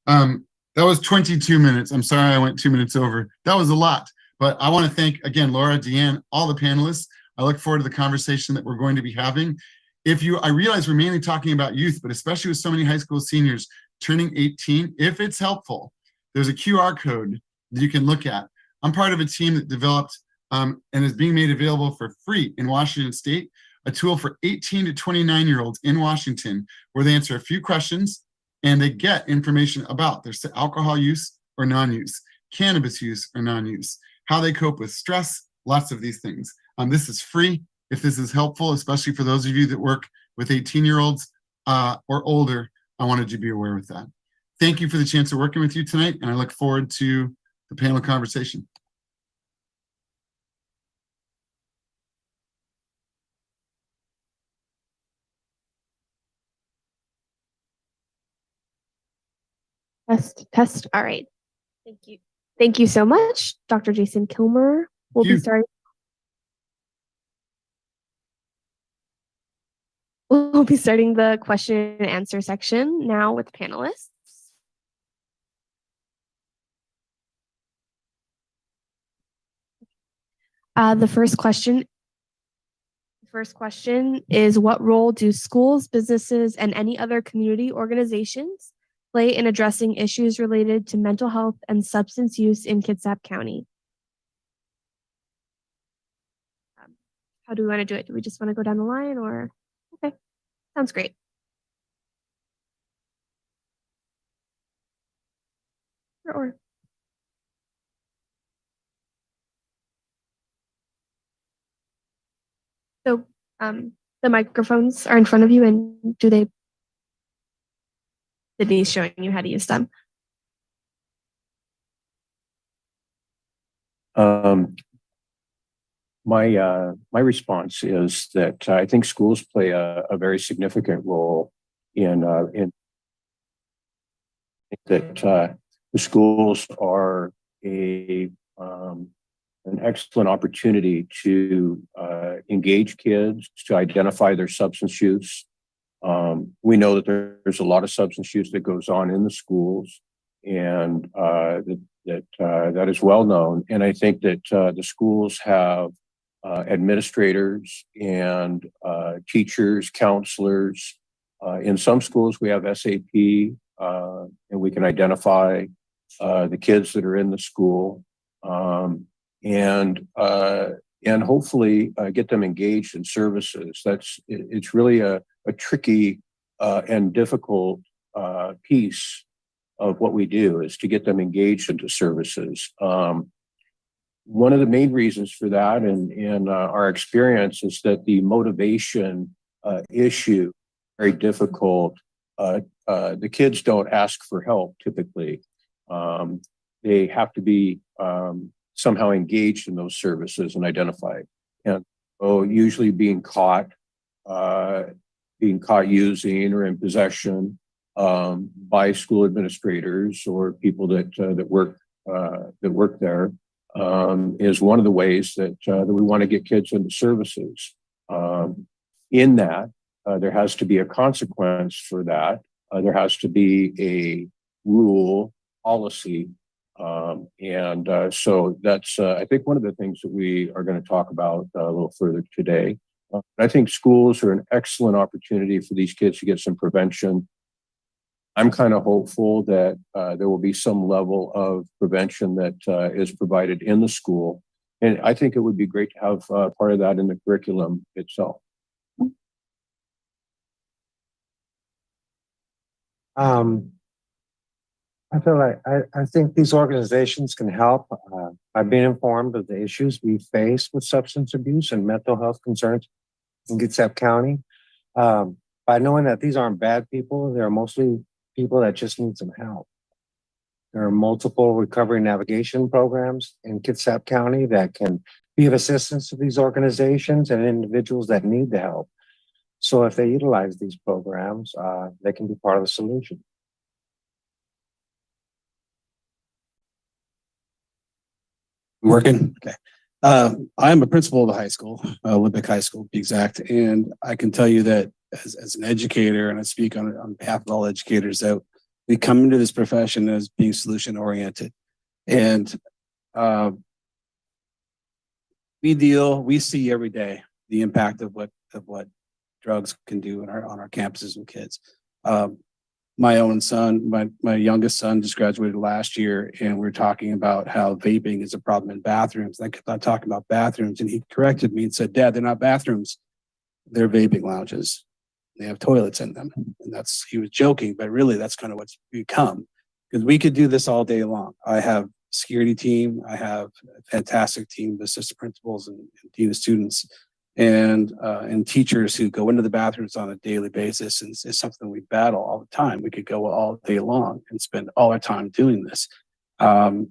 That was 22 minutes. I'm sorry I went 2 minutes over. That was a lot, but I want to thank, again, Laura, Deanne, all the panelists. I look forward to the conversation that we're going to be having. I realize we're mainly talking about youth, but especially with so many high school seniors turning 18, if it's helpful, there's a QR code that you can look at. I'm part of a team that developed and is being made available for free in Washington State, a tool for 18 to 29-year-olds in Washington, where they answer a few questions and they get information about their alcohol use or non-use, cannabis use or non-use, how they cope with stress, lots of these things. This is free. If this is helpful, especially for those of you that work with 18-year-olds or older, I wanted you to be aware of that. Thank you for the chance of working with you tonight, and I look forward to the panel conversation. Test. All right. Thank you. Thank you so much, Dr. Jason Kilmer. We'll be starting the question and answer section now with panelists. The first question is, what role do schools, businesses, and any other community organizations play in addressing issues related to mental health and substance use in Kitsap County? How do we want to do it? Do we just want to go down the line, or? Okay, sounds great. Or so the microphones are in front of you, and Sydney's showing you how to use them. My response is that I think schools play a very significant role in that the schools are an excellent opportunity to engage kids, to identify their substance use. We know that there's a lot of substance use that goes on in the schools, and that is well known. And I think that the schools have administrators and teachers, counselors. In some schools, we have SAP, and we can identify the kids that are in the school, and hopefully get them engaged in services. It's really a tricky and difficult piece of what we do, is to get them engaged into services. One of the main reasons for that, in our experience, is that the motivation issue is very difficult. The kids don't ask for help typically. They have to be somehow engaged in those services and identified. And usually being caught, being caught using or in possession by school administrators or people that work there is one of the ways that we want to get kids into services. In that, there has to be a consequence for that. There has to be a rule, policy. So that's, I think, one of the things that we are going to talk about a little further today. I think schools are an excellent opportunity for these kids to get some prevention. I'm kind of hopeful that there will be some level of prevention that is provided in the school. And I think it would be great to have part of that in the curriculum itself. I feel like I think these organizations can help by being informed of the issues we face with substance abuse and mental health concerns in Kitsap County. By knowing that these aren't bad people, they're mostly people that just need some help. There are multiple recovery navigation programs in Kitsap County that can be of assistance to these organizations and individuals that need the help. So if they utilize these programs, they can be part of the solution. Working? Okay. I'm a principal of the high school, Olympic High School, to be exact. And I can tell you that as an educator, and I speak on behalf of all educators, that we come into this profession as being solution oriented. And we see every day the impact of what drugs can do on our campuses with kids. My own son, my youngest son just graduated last year, and we're talking about how vaping is a problem in bathrooms. I kept on talking about bathrooms, and he corrected me and said, "Dad, they're not bathrooms. They're vaping lounges. They have toilets in them." And he was joking, but really that's kind of what's become, because we could do this all day long. I have a security team. I have a fantastic team of assistant principals and dean of students and teachers who go into the bathrooms on a daily basis, and it's something we battle all the time. We could go all day long and spend all our time doing this. But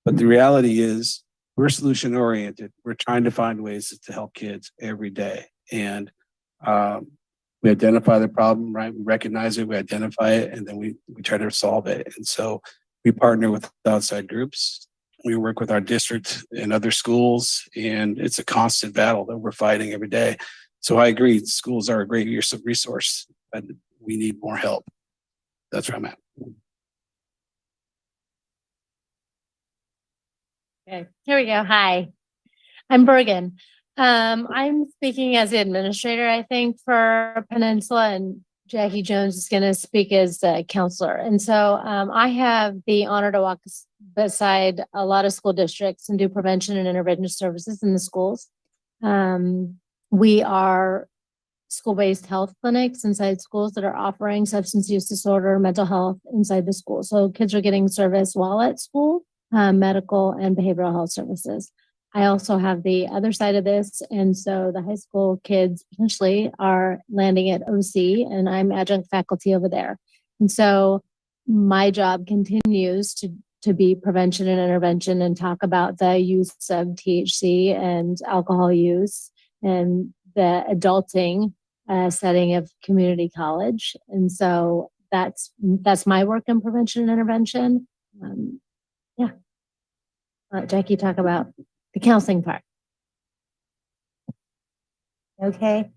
the reality is we're solution oriented. We're trying to find ways to help kids every day. And we identify the problem, right? We recognize it, we identify it, and then we try to solve it. And so we partner with outside groups. We work with our district and other schools, and it's a constant battle that we're fighting every day. So I agree, schools are a great resource, but we need more help. That's where I'm at. Okay, here we go. Hi, I'm Bergen. I'm speaking as the administrator, I think, for Peninsula, and Jackie Jones is going to speak as a counselor. And so I have the honor to walk beside a lot of school districts and do prevention and intervention services in the schools. We are school-based health clinics inside schools that are offering substance use disorder, mental health inside the school. So kids are getting service while at school, medical and behavioral health services. I also have the other side of this. And so the high school kids potentially are landing at OC, and I'm adjunct faculty over there. And so my job continues to be prevention and intervention and talk about the use of THC and alcohol use and the adulting setting of community college. And so that's my work in prevention and intervention. Yeah. Let Jackie talk about the counseling part. Okay.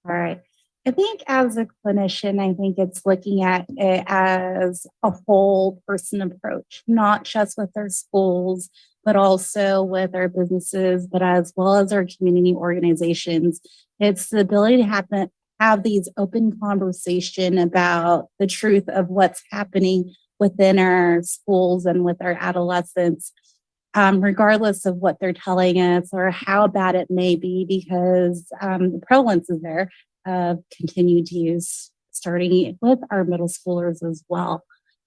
All right. I think as a clinician, I think it's looking at it as a whole person approach, not just with our schools, but also with our businesses, but as well as our community organizations. It's the ability to have these open conversation about the truth of what's happening within our schools and with our adolescents. Regardless of what they're telling us or how bad it may be, because the prevalence is there of continued use, starting with our middle schoolers as well.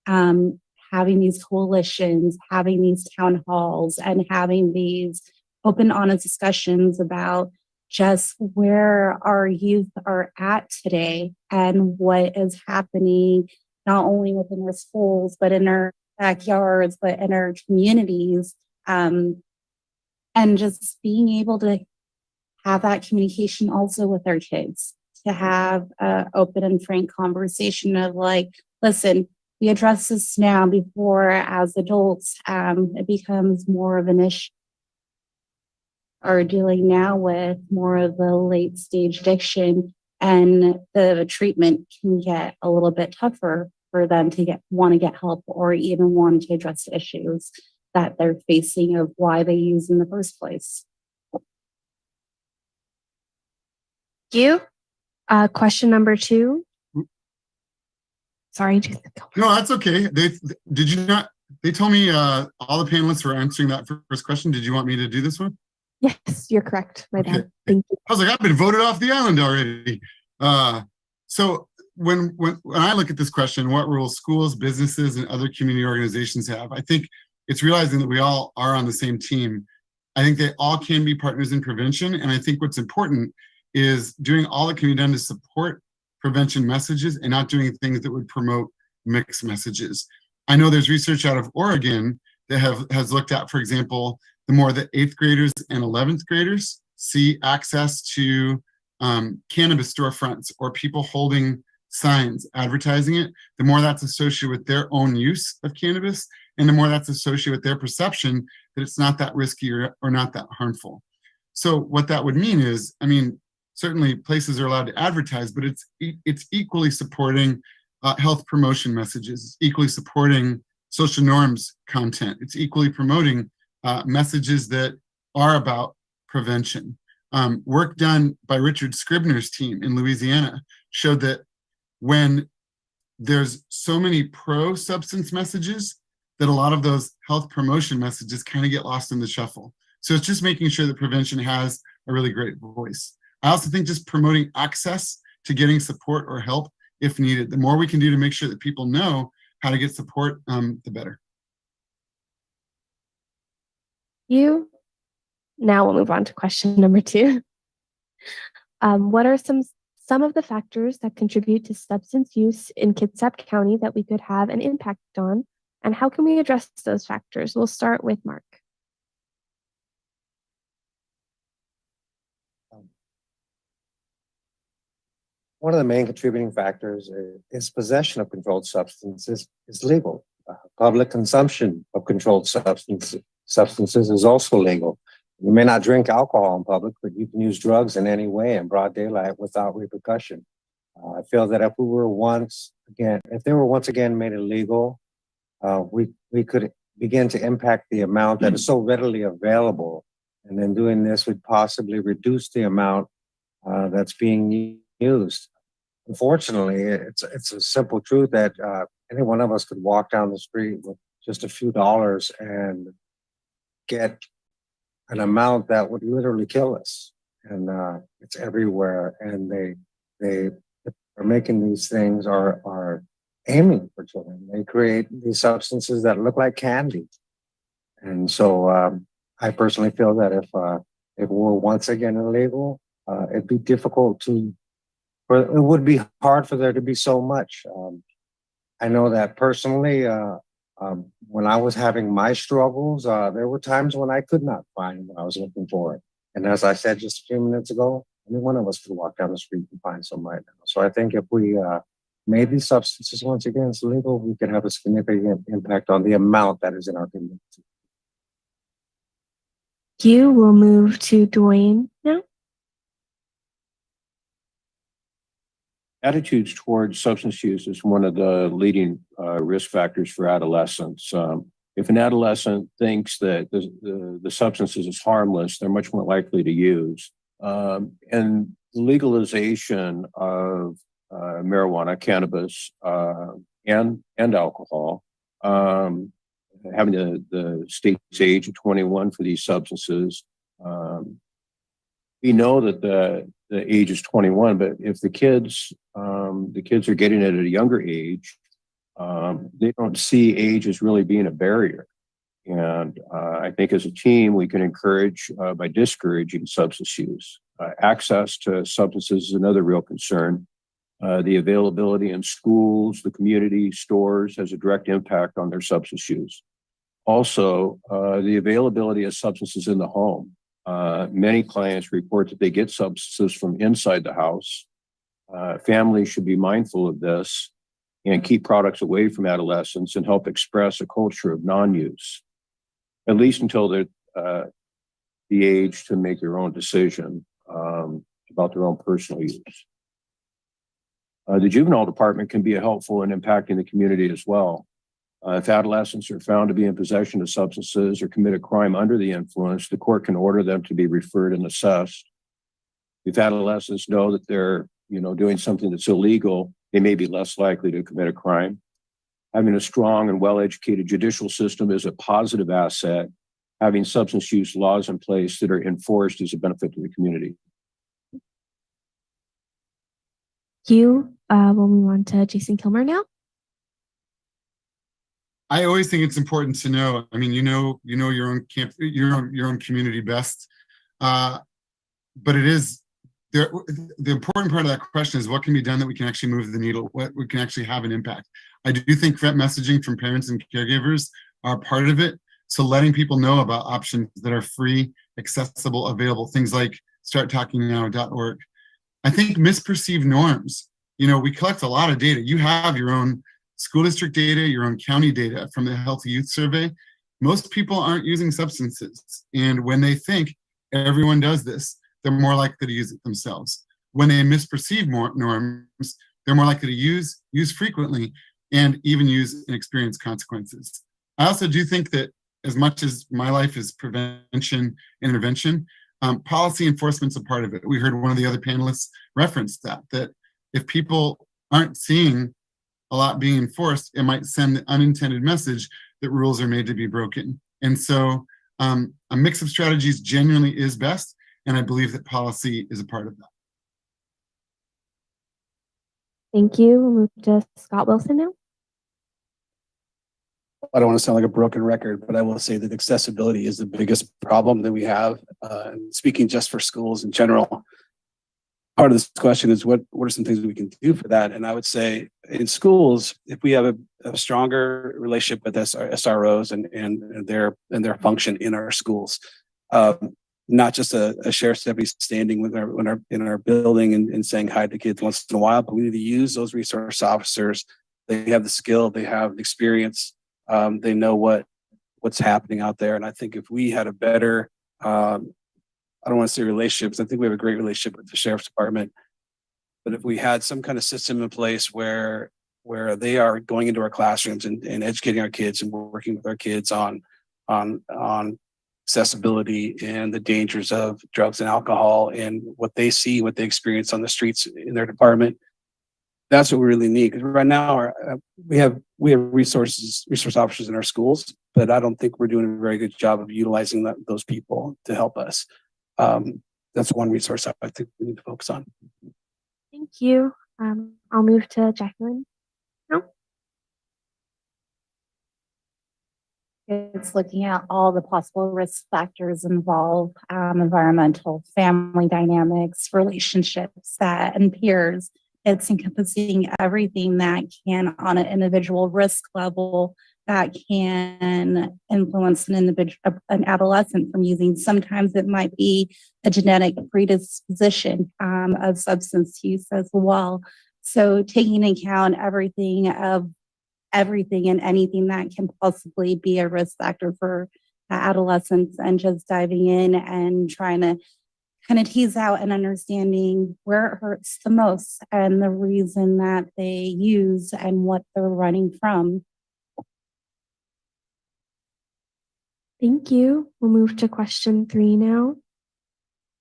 Having these coalitions, having these town halls, and having these open, honest discussions about just where our youth are at today and what is happening, not only within our schools, but in our backyards, but in our communities. And just being able to have that communication also with our kids. to have an open and frank conversation of like, listen, we address this now before as adults, it becomes more of an issue. Are dealing now with more of the late stage addiction, and the treatment can get a little bit tougher for them to want to get help or even want to address issues that they're facing of why they use in the first place. You. Question number 2. Sorry, Jason. No, that's okay. Did you not? They told me all the panelists were answering that first question. Did you want me to do this one? Yes, you're correct. My Okay. bad. Thank you. I was like, I've been voted off the island already. So when I look at this question, what role schools, businesses, and other community organizations have, I think it's realizing that we all are on the same team. I think they all can be partners in prevention. And I think what's important is doing all that can be done to support prevention messages and not doing things that would promote mixed messages. I know there's research out of Oregon that has looked at, for example, the more that 8th graders and 11th graders see access to cannabis storefronts or people holding signs advertising it, the more that's associated with their own use of cannabis, and the more that's associated with their perception that it's not that risky or not that harmful. So what that would mean is, I mean, certainly places are allowed to advertise, but it's equally supporting health promotion messages, it's equally supporting social norms content, it's equally promoting messages that are about prevention. Work done by Richard Scribner's team in Louisiana showed that when there's so many pro-substance messages, that a lot of those health promotion messages kind of get lost in the shuffle. So it's just making sure that prevention has a really great voice. I also think just promoting access to getting support or help if needed. The more we can do to make sure that people know how to get support, the better. Now we'll move on to question number 2. What are some of the factors that contribute to substance use in Kitsap County that we could have an impact on, and how can we address those factors? We'll start with Mark. One of the main contributing factors is possession of controlled substances is legal. Public consumption of controlled substances is also legal. You may not drink alcohol in public, but you can use drugs in any way in broad daylight without repercussion. I feel that if they were once again made illegal, we could begin to impact the amount that is so readily available. And then doing this would possibly reduce the amount that's being used. Unfortunately, it's a simple truth that any one of us could walk down the street with just a few dollars and get an amount that would literally kill us. And it's everywhere. And they are making these things are aiming for children. They create these substances that look like candy. And so I personally feel that if it were once again illegal, it'd be difficult it would be hard for there to be so much. I know that personally, when I was having my struggles, there were times when I could not find what I was looking for. And as I said just a few minutes ago, any one of us could walk down the street and find some right now. So I think if we made these substances once again illegal, we could have a significant impact on the amount that is in our community. You will move to Dwayne now. Attitudes towards substance use is one of the leading risk factors for adolescents. If an adolescent thinks that the substances is harmless, they're much more likely to use. And legalization of marijuana, cannabis, and alcohol, having the state's age of 21 for these substances, we know that the age is 21, but if the kids are getting it at a younger age, they don't see age as really being a barrier. And I think as a team, we can encourage by discouraging substance use. Access to substances is another real concern. The availability in schools, the community, stores has a direct impact on their substance use. Also, the availability of substances in the home. Many clients report that they get substances from inside the house, Families should be mindful of this and keep products away from adolescents and help express a culture of non-use, at least until they're the age to make their own decision about their own personal use. The juvenile department can be helpful in impacting the community as well. If adolescents are found to be in possession of substances or commit a crime under the influence, the court can order them to be referred and assessed. If adolescents know that they're doing something that's illegal, they may be less likely to commit a crime. Having a strong and well-educated judicial system is a positive asset. Having substance use laws in place that are enforced is a benefit to the community. Thank you. We'll move on to Jason Kilmer now. I always think it's important to know. I mean, you know your own camp, your own community best, but it is there. The important part of that question is what can be done that we can actually move the needle, what we can actually have an impact. I do think that messaging from parents and caregivers are part of it. So letting people know about options that are free, accessible, available, things like starttalkingnow.org. I think misperceived norms. We collect a lot of data. You have your own school district data, your own county data from the Healthy Youth Survey. Most people aren't using substances. And when they think everyone does this, they're more likely to use it themselves. When they misperceive norms, they're more likely to use frequently, and even use and experience consequences. I also do think that as much as my life is prevention and intervention, policy enforcement's a part of it. We heard one of the other panelists reference that if people aren't seeing a lot being enforced, it might send the unintended message that rules are made to be broken. And so a mix of strategies genuinely is best, and I believe that policy is a part of that. Thank you. We'll move to Scott Wilson now. I don't want to sound like a broken record, but I will say that accessibility is the biggest problem that we have. Speaking just for schools in general, part of this question is what are some things we can do for that? And I would say in schools, if we have a stronger relationship with SROs and their function in our schools, not just a sheriff's deputy standing in our building and saying hi to kids once in a while, but we need to use those resource officers. They have the skill, they have the experience. They know what's happening out there. And I think if we had a better, I don't want to say relationships, I think we have a great relationship with the sheriff's department, but if we had some kind of system in place where they are going into our classrooms and educating our kids and working with our kids on accessibility and the dangers of drugs and alcohol and what they see, what they experience on the streets in their department, that's what we really need. Because right now we have resource officers in our schools, but I don't think we're doing a very good job of utilizing those people to help us. That's one resource I think we need to focus on. Thank you. I'll move to Jacqueline. No? It's looking at all the possible risk factors involved, environmental, family dynamics, relationships, and peers. It's encompassing everything that can, on an individual risk level, that can influence an adolescent from using. Sometimes it might be a genetic predisposition of substance use as well. So taking into account everything and anything that can possibly be a risk factor for adolescents, and just diving in and trying to kind of tease out and understanding where it hurts the most and the reason that they use and what they're running from. Thank you. We'll move to question 3 now.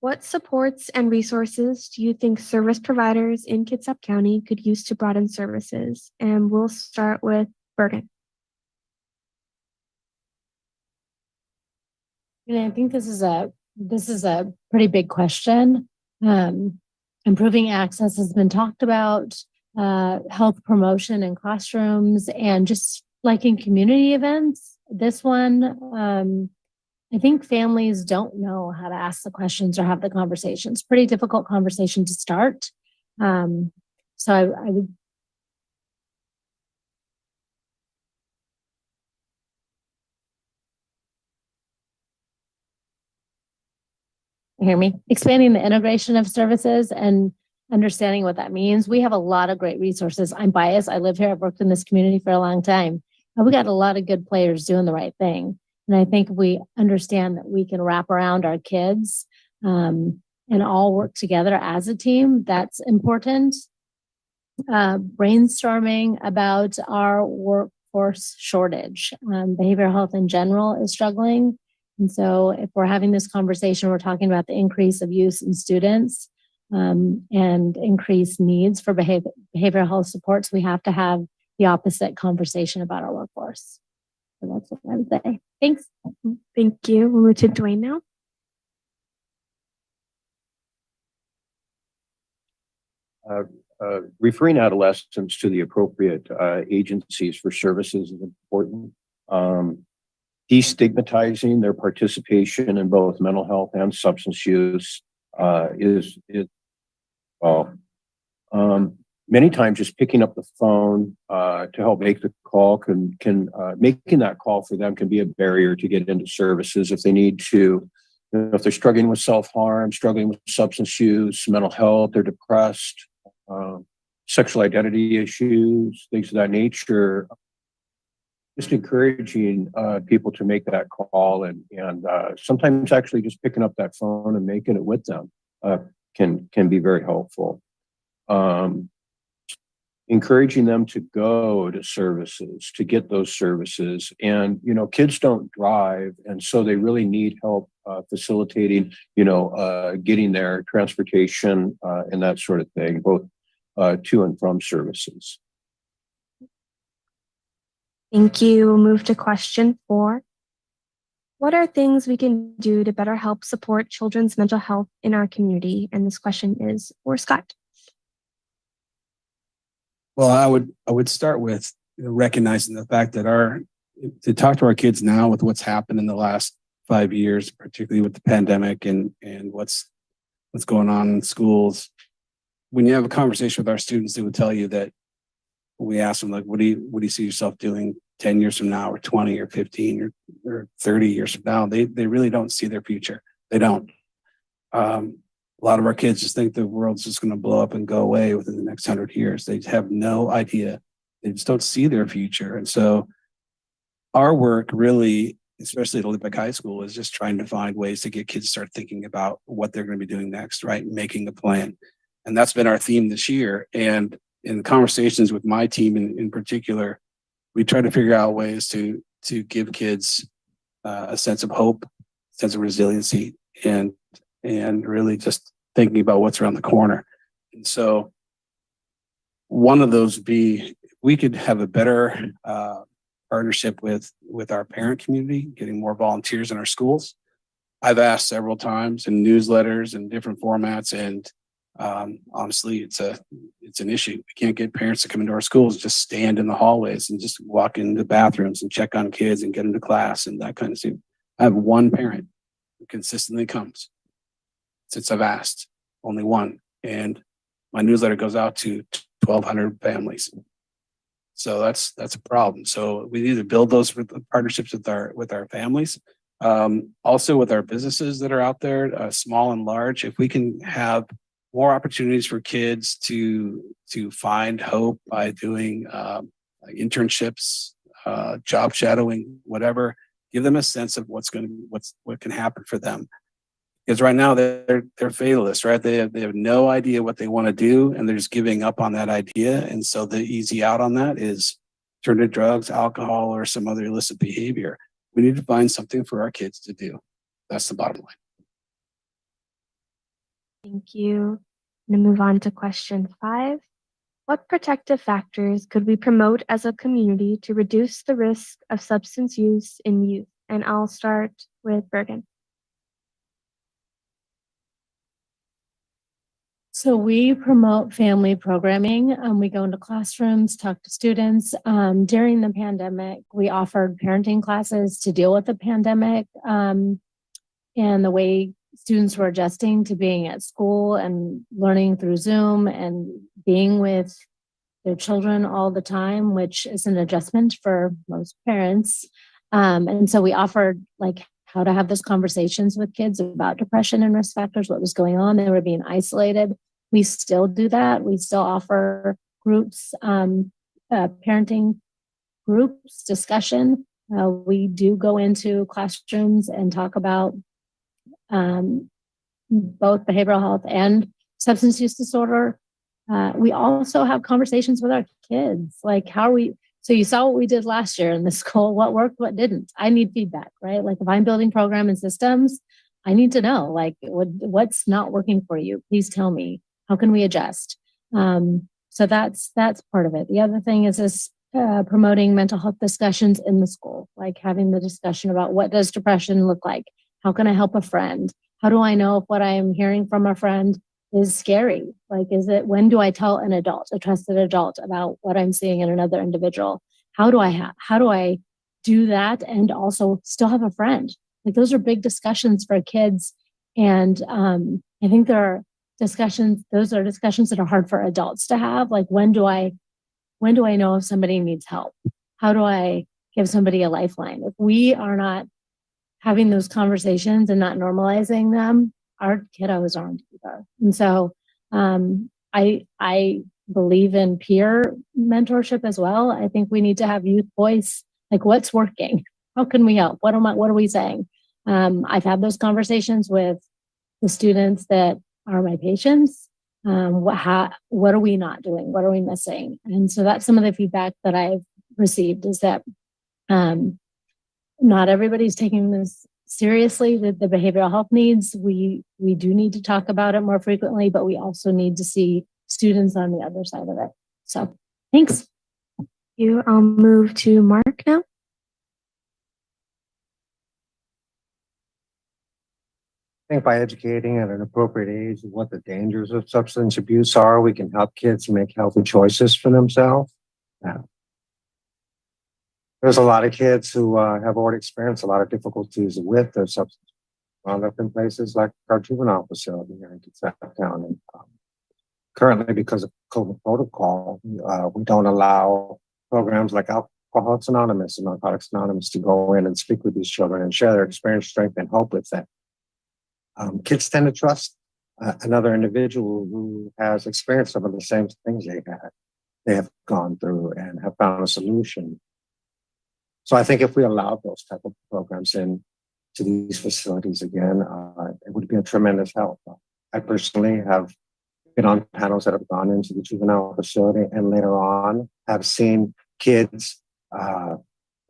What supports and resources do you think service providers in Kitsap County could use to broaden services? And we'll start with Bergen. I think this is a pretty big question. Improving access has been talked about, health promotion in classrooms, and just like in community events. This one, I think families don't know how to ask the questions or have the conversations. Pretty difficult conversation to start. So I would. Hear me? Expanding the integration of services and understanding what that means. We have a lot of great resources. I'm biased. I live here. I've worked in this community for a long time. And we got a lot of good players doing the right thing. And I think we understand that we can wrap around our kids and all work together as a team. That's important. Brainstorming about our workforce shortage. Behavioral health in general is struggling. And so if we're having this conversation, we're talking about the increase of youth and students and increased needs for behavioral health supports. We have to have the opposite conversation about our workforce. So that's what I would say. Thanks. Thank you. We'll move to Dwayne now. Referring adolescents to the appropriate agencies for services is important. Destigmatizing their participation in both mental health and substance use many times just picking up the phone to help make the call can making that call for them can be a barrier to get into services if they need to. If they're struggling with self-harm, struggling with substance use, mental health, they're depressed, sexual identity issues, things of that nature. Just encouraging people to make that call and sometimes actually just picking up that phone and making it with them can be very helpful. Encouraging them to go to services, to get those services. And, kids don't drive. And so they really need help facilitating, getting their transportation and that sort of thing, both to and from services. Thank you. We'll move to question 4. What are things we can do to better help support children's mental health in our community? And this question is for Scott. Well, I would start with recognizing the fact that to talk to our kids now with what's happened in the last 5 years, particularly with the pandemic and what's going on in schools. When you have a conversation with our students, they would tell you that we ask them, like, what do you see yourself doing 10 years from now, or 20 or 15 or 30 years from now? They really don't see their future. They don't. A lot of our kids just think the world's just going to blow up and go away within the next 100 years. They have no idea. They just don't see their future. And so our work really, especially at Olympic High School, is just trying to find ways to get kids to start thinking about what they're going to be doing next, right? Making a plan. And that's been our theme this year. And in conversations with my team in particular, we try to figure out ways to give kids a sense of hope, sense of resiliency, and really just thinking about what's around the corner. And so one of those would be, we could have a better partnership with our parent community, getting more volunteers in our schools. I've asked several times in newsletters and different formats, and honestly, it's an issue. We can't get parents to come into our schools, just stand in the hallways and just walk into bathrooms and check on kids and get into class and that kind of thing. I have one parent who consistently comes since I've asked, only one. And my newsletter goes out to 1,200 families. So that's a problem. So we need to build those partnerships with our families. Also with our businesses that are out there, small and large. If we can have more opportunities for kids to find hope by doing internships, job shadowing, whatever, give them a sense of what can happen for them. Because right now they're fatalists, right? They have no idea what they want to do, and they're just giving up on that idea. And so the easy out on that is turn to drugs, alcohol, or some other illicit behavior. We need to find something for our kids to do. That's the bottom line. Thank you. I'm going to move on to question 5. What protective factors could we promote as a community to reduce the risk of substance use in youth? And I'll start with Bergen. So we promote family programming. We go into classrooms, talk to students. During the pandemic, we offered parenting classes to deal with the pandemic and the way students were adjusting to being at school and learning through Zoom and being with their children all the time, which is an adjustment for most parents. And so we offered how to have those conversations with kids about depression and risk factors, what was going on. They were being isolated. We still do that. We still offer groups, parenting groups, discussion. We do go into classrooms and talk about both behavioral health and substance use disorder. We also have conversations with our kids, like how are we, so you saw what we did last year in the school, what worked, what didn't. I need feedback, right? Like if I'm building program and systems, I need to know like what's not working for you. Please tell me, how can we adjust? So that's part of it. The other thing is this promoting mental health discussions in the school, like having the discussion about what does depression look like? How can I help a friend? How do I know if what I am hearing from a friend is scary? Like, when do I tell an adult, a trusted adult, about what I'm seeing in another individual? How do I do that and also still have a friend? Like, those are big discussions for kids. And I think those are discussions that are hard for adults to have. Like, when do I know if somebody needs help? How do I give somebody a lifeline? If we are not having those conversations and not normalizing them, our kiddos aren't either. And so I believe in peer mentorship as well. I think we need to have youth voice, like what's working? How can we help? What are we saying? I've had those conversations with the students that are my patients. What are we not doing? What are we missing? And so that's some of the feedback that I've received, is that not everybody's taking this seriously, the behavioral health needs. We do need to talk about it more frequently, but we also need to see students on the other side of it. So thanks. I'll move to Mark now. I think by educating at an appropriate age what the dangers of substance abuse are, we can help kids make healthy choices for themselves. There's a lot of kids who have already experienced a lot of difficulties with their substance, wound up in places like our juvenile facility here in Kitsap County. Currently, because of COVID protocol, we don't allow programs like Alcoholics Anonymous and Narcotics Anonymous to go in and speak with these children and share their experience, strength, and hope with them. Kids tend to trust another individual who has experienced some of the same things they have gone through and have found a solution. So I think if we allowed those type of programs in to these facilities again, it would be a tremendous help. I personally have been on panels that have gone into the juvenile facility and later on have seen kids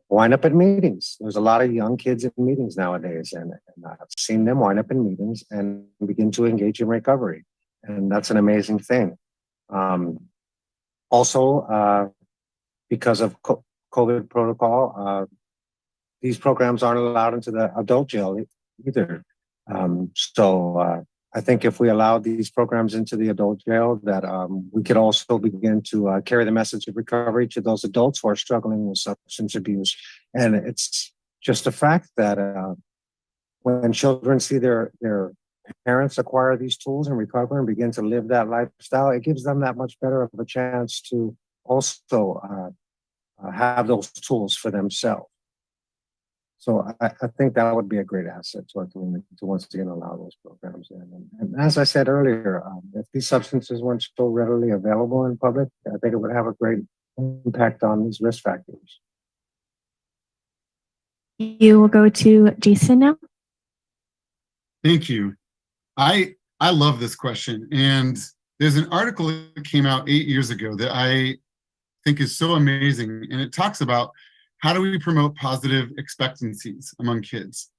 wind up in meetings. There's a lot of young kids in meetings nowadays, and I've seen them wind up in meetings and begin to engage in recovery. And that's an amazing thing. Also, because of COVID protocol, these programs aren't allowed into the adult jail either. So I think if we allow these programs into the adult jail, that we could also begin to carry the message of recovery to those adults who are struggling with substance abuse. And it's just a fact that when children see their parents acquire these tools and recover and begin to live that lifestyle, it gives them that much better of a chance to also have those tools for themselves. So I think that would be a great asset to our community to once again allow those programs in. And as I said earlier, if these substances weren't so readily available in public, I think it would have a great impact on these risk factors. You will go to Jason now. Thank you. I love this question. And there's an article that came out 8 years ago that I think is so amazing. And it talks about how do we promote positive expectancies among kids?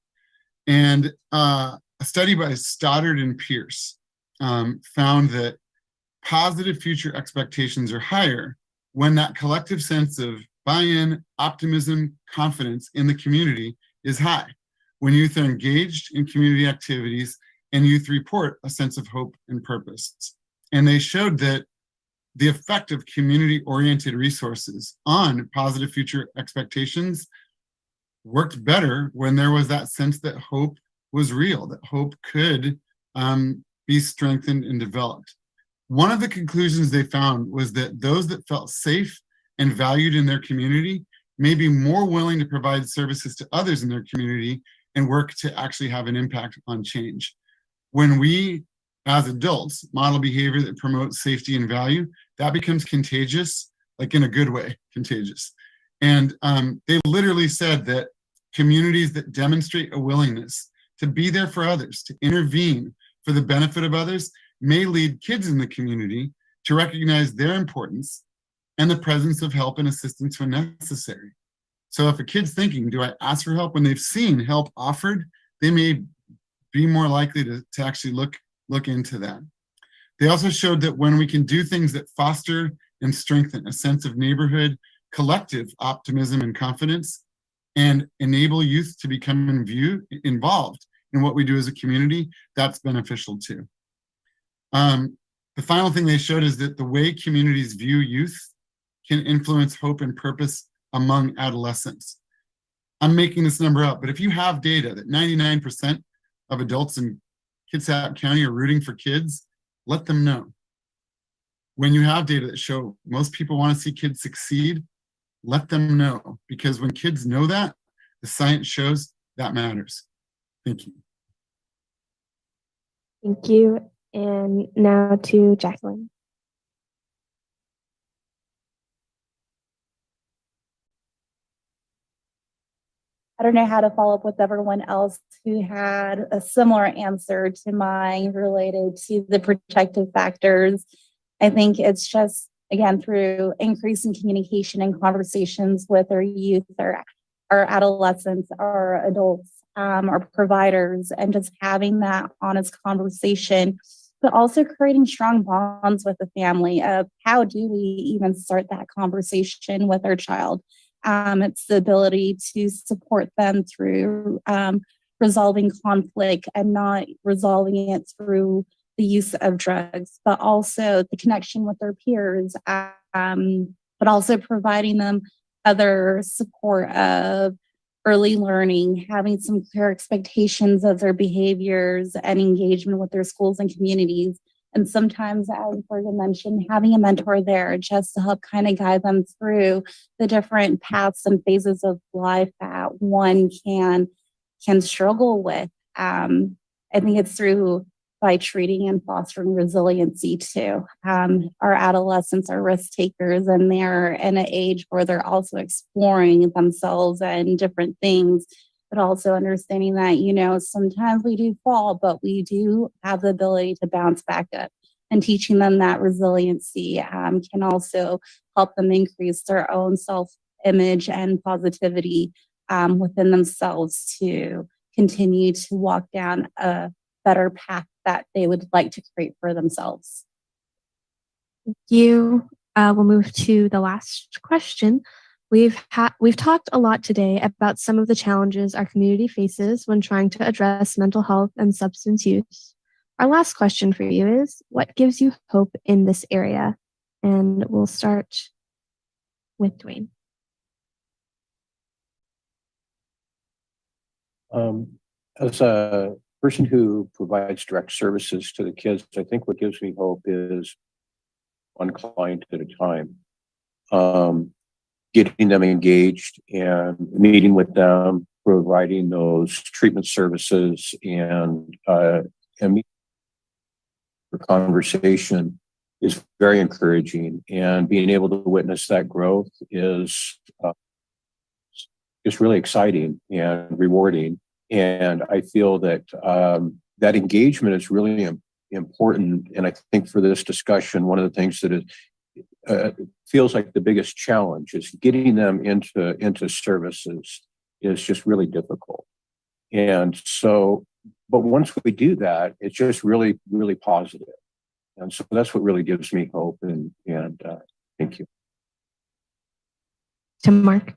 And a study by Stoddard and Pierce found that positive future expectations are higher when that collective sense of buy-in, optimism, confidence in the community is high, when youth are engaged in community activities and youth report a sense of hope and purpose. And they showed that the effect of community-oriented resources on positive future expectations worked better when there was that sense that hope was real, that hope could be strengthened and developed. One of the conclusions they found was that those that felt safe and valued in their community may be more willing to provide services to others in their community and work to actually have an impact on change. When we as adults model behavior that promotes safety and value, that becomes contagious, like in a good way, contagious. And they literally said that communities that demonstrate a willingness to be there for others, to intervene for the benefit of others, may lead kids in the community to recognize their importance and the presence of help and assistance when necessary. So if a kid's thinking, do I ask for help, when they've seen help offered, they may be more likely to actually look into that. They also showed that when we can do things that foster and strengthen a sense of neighborhood, collective optimism and confidence, and enable youth to become involved in what we do as a community, that's beneficial too. The final thing they showed is that the way communities view youth can influence hope and purpose among adolescents. I'm making this number up, but if you have data that 99% of adults in Kitsap County are rooting for kids, let them know. When you have data that show most people want to see kids succeed, let them know, because when kids know that, the science shows that matters. Thank you. Thank you. And now to Jacqueline. I don't know how to follow up with everyone else who had a similar answer to mine related to the protective factors. I think it's just, again, through increasing communication and conversations with our youth, our adolescents, our adults, our providers, and just having that honest conversation, but also creating strong bonds with the family of how do we even start that conversation with our child. It's the ability to support them through resolving conflict and not resolving it through the use of drugs, but also the connection with their peers, but also providing them other support of early learning, having some clear expectations of their behaviors and engagement with their schools and communities. And sometimes, as Bergen mentioned, having a mentor there just to help kind of guide them through the different paths and phases of life that one can struggle with. I think it's through by treating and fostering resiliency too. Our adolescents are risk takers, and they're in an age where they're also exploring themselves and different things, but also understanding that, you know, sometimes we do fall, but we do have the ability to bounce back up. And teaching them that resiliency can also help them increase their own self-image and positivity within themselves to continue to walk down a better path that they would like to create for themselves. Thank you. We'll move to the last question. We've talked a lot today about some of the challenges our community faces when trying to address mental health and substance use. Our last question for you is, what gives you hope in this area? And we'll start with Dwayne. As a person who provides direct services to the kids, I think what gives me hope is one client at a time. Getting them engaged and meeting with them, providing those treatment services and the conversation is very encouraging, and being able to witness that growth is really exciting and rewarding. And I feel that that engagement is really important. And I think for this discussion, one of the things that feels like the biggest challenge is getting them into services is just really difficult. And so, but once we do that, it's just really, really positive. And so that's what really gives me hope. And thank you. To Mark.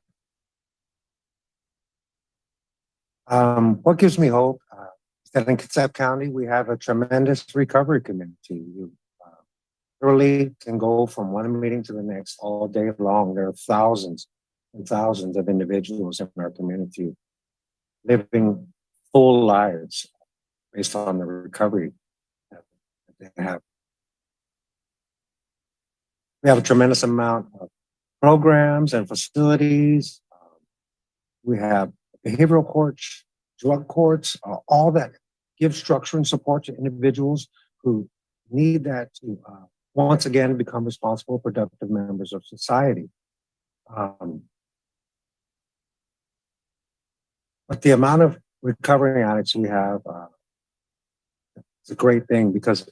What gives me hope is that in Kitsap County, we have a tremendous recovery community. You literally can go from one meeting to the next all day long. There are thousands and thousands of individuals in our community living full lives based on the recovery that they have. We have a tremendous amount of programs and facilities. We have behavioral courts, drug courts, all that give structure and support to individuals who need that to once again become responsible, productive members of society. But the amount of recovering addicts we have, it's a great thing because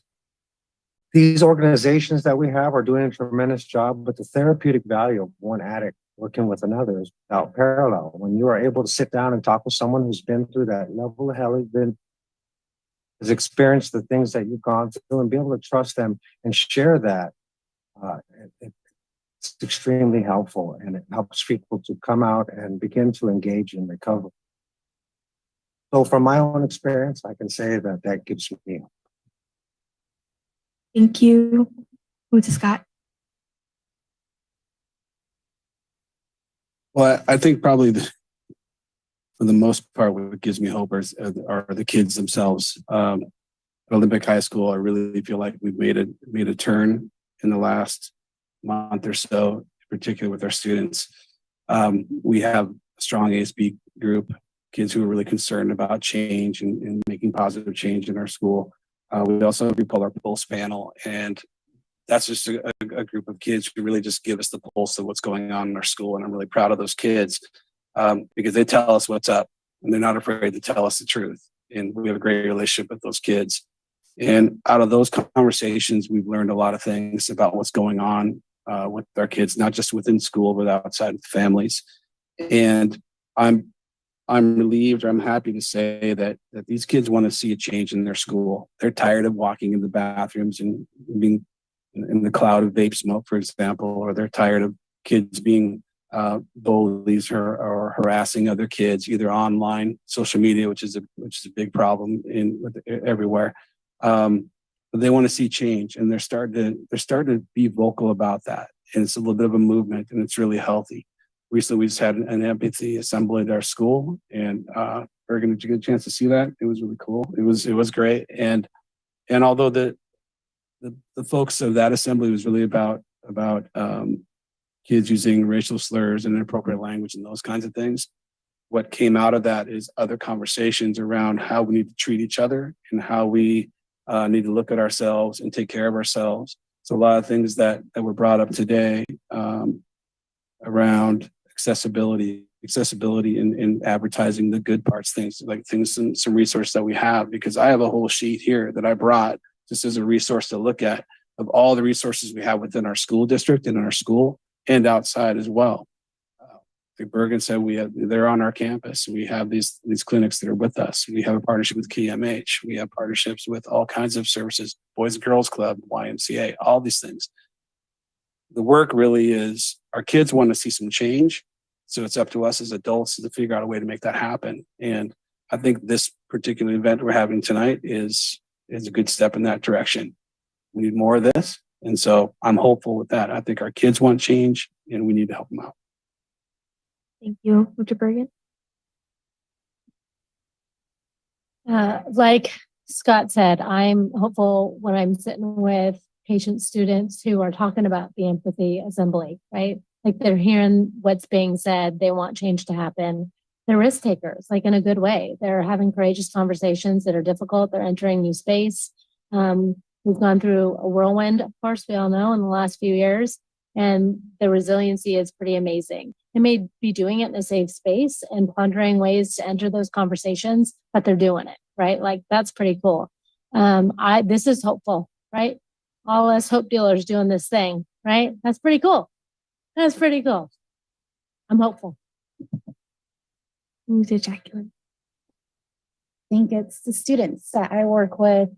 these organizations that we have are doing a tremendous job, but the therapeutic value of one addict working with another is without parallel. When you are able to sit down and talk with someone who's been through that level of hell, has experienced the things that you've gone through, and be able to trust them and share that, it's extremely helpful, and it helps people to come out and begin to engage in recovery. So from my own experience, I can say that that gives me hope. Thank you. Move to Scott. Well, I think probably for the most part, what gives me hope are the kids themselves. At Olympic High School, I really feel like we've made a turn in the last month or so, in particular with our students. We have a strong ASB group, kids who are really concerned about change and making positive change in our school. We also have a group called our Pulse Panel, and that's just a group of kids who really just give us the pulse of what's going on in our school. And I'm really proud of those kids because they tell us what's up, and they're not afraid to tell us the truth. And we have a great relationship with those kids. And out of those conversations, we've learned a lot of things about what's going on with our kids, not just within school, but outside with families. And I'm relieved, or I'm happy to say that these kids want to see a change in their school. They're tired of walking in the bathrooms and being in the cloud of vape smoke, for example, or they're tired of kids being bullies or harassing other kids, either online, social media, which is a big problem everywhere. But they want to see change, and they're starting to be vocal about that. And it's a little bit of a movement, and it's really healthy. Recently, we just had an empathy assembly at our school, and Bergen, did you get a chance to see that? It was really cool. It was great. And although the focus of that assembly was really about kids using racial slurs and inappropriate language and those kinds of things, what came out of that is other conversations around how we need to treat each other and how we need to look at ourselves and take care of ourselves. So a lot of things that were brought up today around accessibility in advertising the good parts, some resources that we have, because I have a whole sheet here that I brought just as a resource to look at of all the resources we have within our school district and in our school and outside as well. Like Bergen said, they're on our campus. We have these clinics that are with us. We have a partnership with KMH. We have partnerships with all kinds of services, Boys and Girls Club, YMCA, all these things. The work really is our kids want to see some change. So it's up to us as adults to figure out a way to make that happen. And I think this particular event we're having tonight is a good step in that direction. We need more of this. And so I'm hopeful with that. I think our kids want change, and we need to help them out. Thank you. Mr. Bergen. Like Scott said, I'm hopeful when I'm sitting with patient students who are talking about the empathy assembly, right? Like they're hearing what's being said. They want change to happen. They're risk takers, like in a good way. They're having courageous conversations that are difficult. They're entering new space. We've gone through a whirlwind, of course, we all know, in the last few years, and the resiliency is pretty amazing. They may be doing it in a safe space and pondering ways to enter those conversations, but they're doing it, right? Like that's pretty cool. This is hopeful, right? All us hope dealers doing this thing, right? That's pretty cool. That's pretty cool. I'm hopeful. Move to Jacqueline. I think it's the students that I work with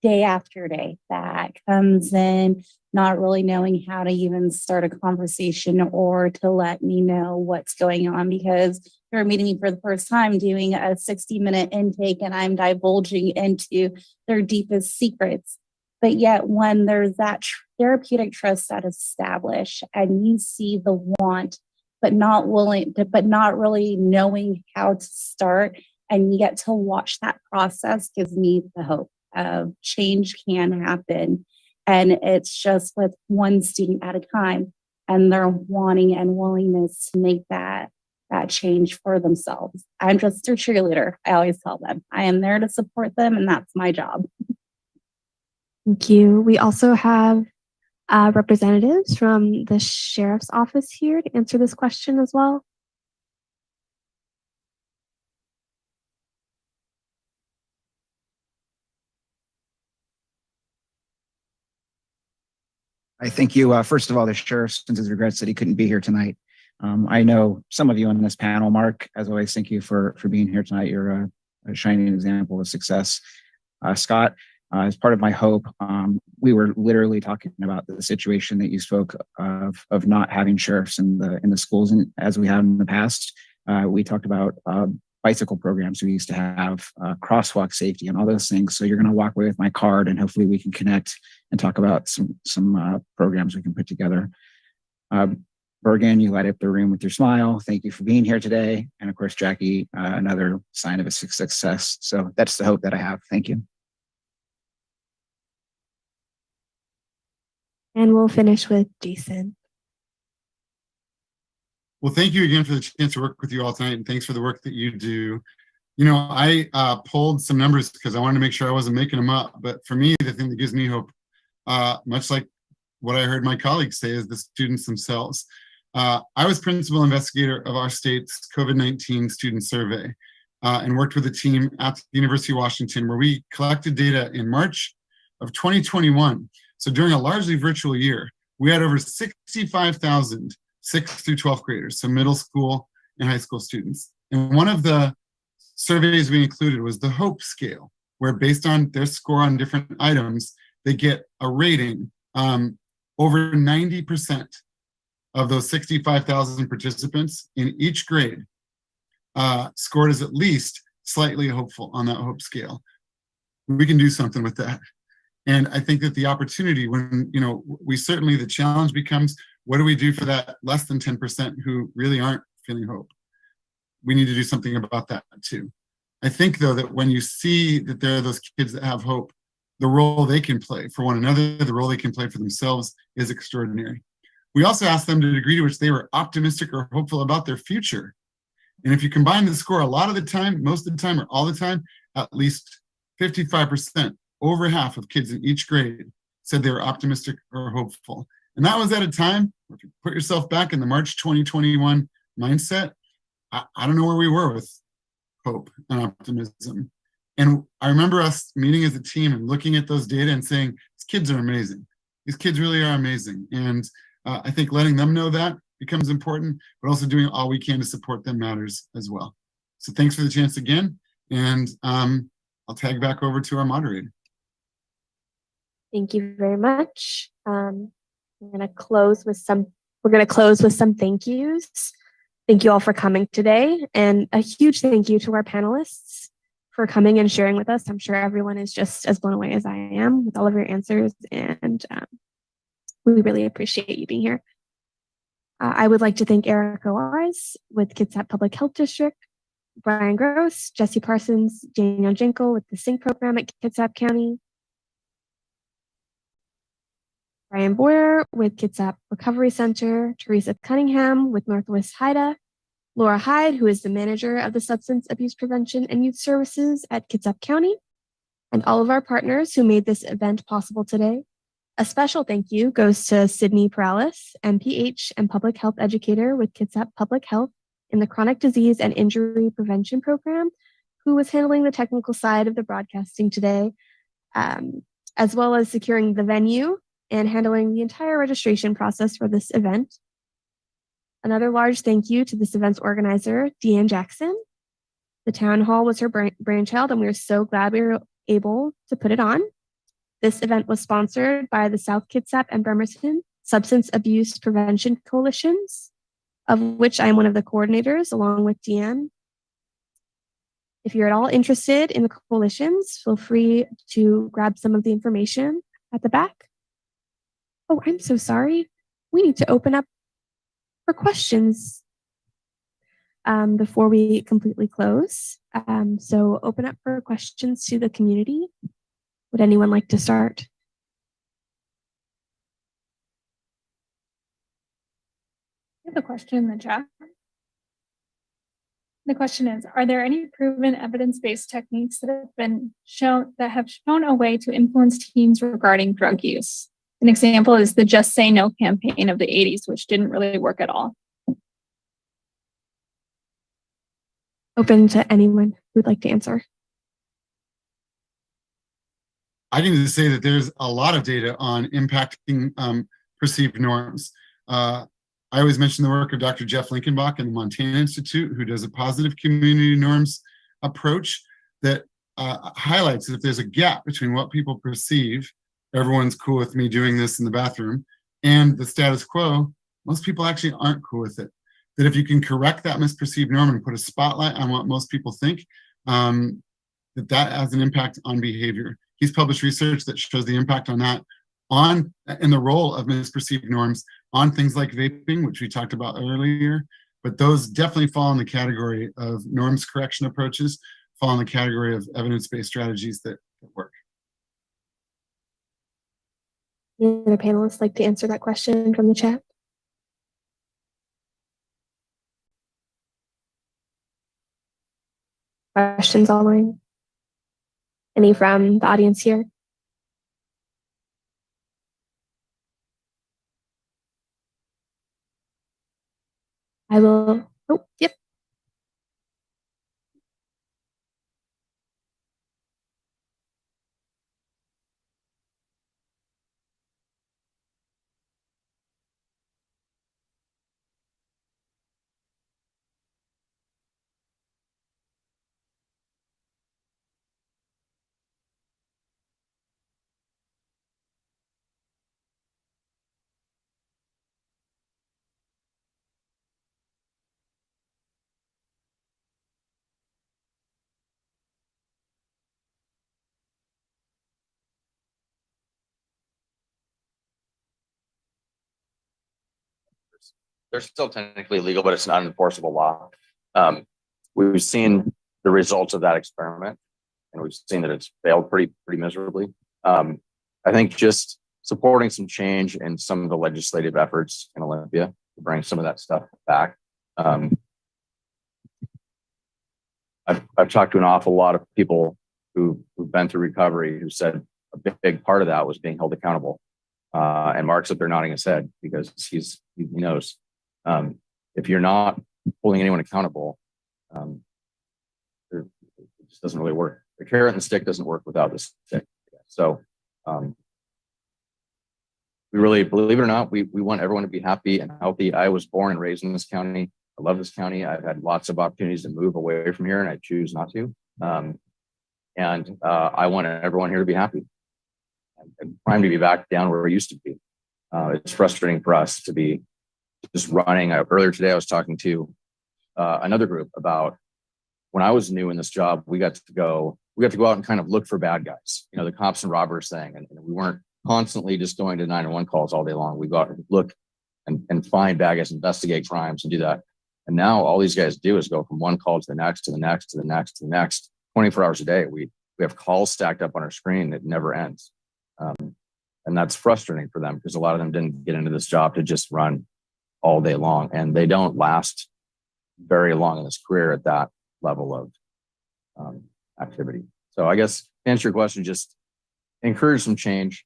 day after day that comes in not really knowing how to even start a conversation or to let me know what's going on, because they're meeting me for the first time doing a 60-minute intake and I'm divulging into their deepest secrets. But yet when there's that therapeutic trust that is established and you see the want, but not really knowing how to start, and you get to watch that process, gives me the hope of change can happen. And it's just with one student at a time and their wanting and willingness to make that change for themselves. I'm just their cheerleader. I always tell them I am there to support them, and that's my job. Thank you. We also have representatives from the sheriff's office here to answer this question as well. I thank you. First of all, the sheriff sends his regrets that he couldn't be here tonight. I know some of you on this panel. Mark, as always, thank you for being here tonight. You're a shining example of success. Scott, as part of my hope, we were literally talking about the situation that you spoke of not having sheriffs in the schools, and as we have in the past. We talked about bicycle programs we used to have, crosswalk safety, and all those things. So you're going to walk away with my card, and hopefully we can connect and talk about some programs we can put together. Bergen, you light up the room with your smile. Thank you for being here today. And of course, Jackie, another sign of a success. So that's the hope that I have. Thank you. And we'll finish with Jason. Well, thank you again for the chance to work with you all tonight, and thanks for the work that you do. You know, I pulled some numbers because I wanted to make sure I wasn't making them up. But for me, the thing that gives me hope, much like what I heard my colleagues say, is the students themselves. I was principal investigator of our state's COVID-19 student survey and worked with a team at the University of Washington where we collected data in March of 2021. So during a largely virtual year, we had over 65,000 6th through 12th graders, so middle school and high school students. And one of the surveys we included was the HOPE scale, where based on their score on different items, they get a rating. Over 90% of those 65,000 participants in each grade scored as at least slightly hopeful on that HOPE scale. We can do something with that. And I think that the opportunity when, you know, the challenge becomes, what do we do for that less than 10% who really aren't feeling hope? We need to do something about that too. I think though that when you see that there are those kids that have hope, the role they can play for one another, the role they can play for themselves is extraordinary. We also asked them to the degree to which they were optimistic or hopeful about their future. And if you combine the score a lot of the time, most of the time, or all the time, at least 55%, over half of kids in each grade said they were optimistic or hopeful. And that was at a time, if you put yourself back in the March 2021 mindset, I don't know where we were with hope and optimism. And I remember us meeting as a team and looking at those data and saying, these kids are amazing. These kids really are amazing. And I think letting them know that becomes important, but also doing all we can to support them matters as well. So thanks for the chance again. And I'll tag back over to our moderator. Thank you very much. We're going to close with some thank yous. Thank you all for coming today, and a huge thank you to our panelists for coming and sharing with us. I'm sure everyone is just as blown away as I am with all of your answers, and we really appreciate you being here. I would like to thank Erica Juarez with Kitsap Public Health District, Brian Gross, Jesse Parsons, Daniel Jinkle with the SYNC program at Kitsap County, Brian Boyer with Kitsap Recovery Center, Teresa Cunningham with Northwest HIDA, Laura Hyde, who is the manager of the Substance Abuse Prevention and Youth Services at Kitsap County, and all of our partners who made this event possible today. A special thank you goes to Sydney Perales, MPH and public health educator with Kitsap Public Health in the Chronic Disease and Injury Prevention Program, who was handling the technical side of the broadcasting today, as well as securing the venue and handling the entire registration process for this event. Another large thank you to this event's organizer, Deanne Jackson. The town hall was her brainchild, and we are so glad we were able to put it on. This event was sponsored by the South Kitsap and Bremerton Substance Abuse Prevention Coalitions, of which I am one of the coordinators, along with Deanne. If you're at all interested in the coalitions, feel free to grab some of the information at the back. Oh, I'm so sorry. We need to open up for questions before we completely close. So open up for questions to the community. Would anyone like to start? I have a question in the chat. The question is, are there any proven evidence-based techniques that have shown a way to influence teens regarding drug use? An example is the Just Say No campaign of the 80s, which didn't really work at all. Open to anyone who'd like to answer. I can just say that there's a lot of data on impacting perceived norms. I always mention the work of Dr. Jeff Linkenbach and the Montana Institute, who does a positive community norms approach that highlights that if there's a gap between what people perceive, everyone's cool with me doing this in the bathroom, and the status quo, most people actually aren't cool with it. That if you can correct that misperceived norm and put a spotlight on what most people think, that has an impact on behavior. He's published research that shows the impact on that and the role of misperceived norms on things like vaping, which we talked about earlier, but those definitely fall in the category of norms correction approaches, fall in the category of evidence-based strategies that work. Any other panelists like to answer that question from the chat? Questions online? Any from the audience here? I will, oh, yep. They're still technically legal, but it's not an enforceable law. We've seen the results of that experiment, and we've seen that it's failed pretty miserably. I think just supporting some change in some of the legislative efforts in Olympia to bring some of that stuff back. I've talked to an awful lot of people who've been through recovery who said a big part of that was being held accountable. And Mark's up there nodding his head because he knows. If you're not holding anyone accountable, it just doesn't really work. The carrot and the stick doesn't work without the stick. So we really, believe it or not, we want everyone to be happy and healthy. I was born and raised in this county. I love this county. I've had lots of opportunities to move away from here, and I choose not to. I want everyone here to be happy and primed to be back down where we used to be. It's frustrating for us to be just running. Earlier today, I was talking to another group about when I was new in this job, we got to go out and kind of look for bad guys, the cops and robbers thing. And we weren't constantly just going to 911 calls all day long. We go out and look and find bad guys, investigate crimes and do that. And now all these guys do is go from one call to the next, to the next, to the next, to the next, 24 hours a day. We have calls stacked up on our screen that never ends. And that's frustrating for them because a lot of them didn't get into this job to just run all day long, and they don't last very long in this career at that level of activity. So I guess to answer your question, just encourage some change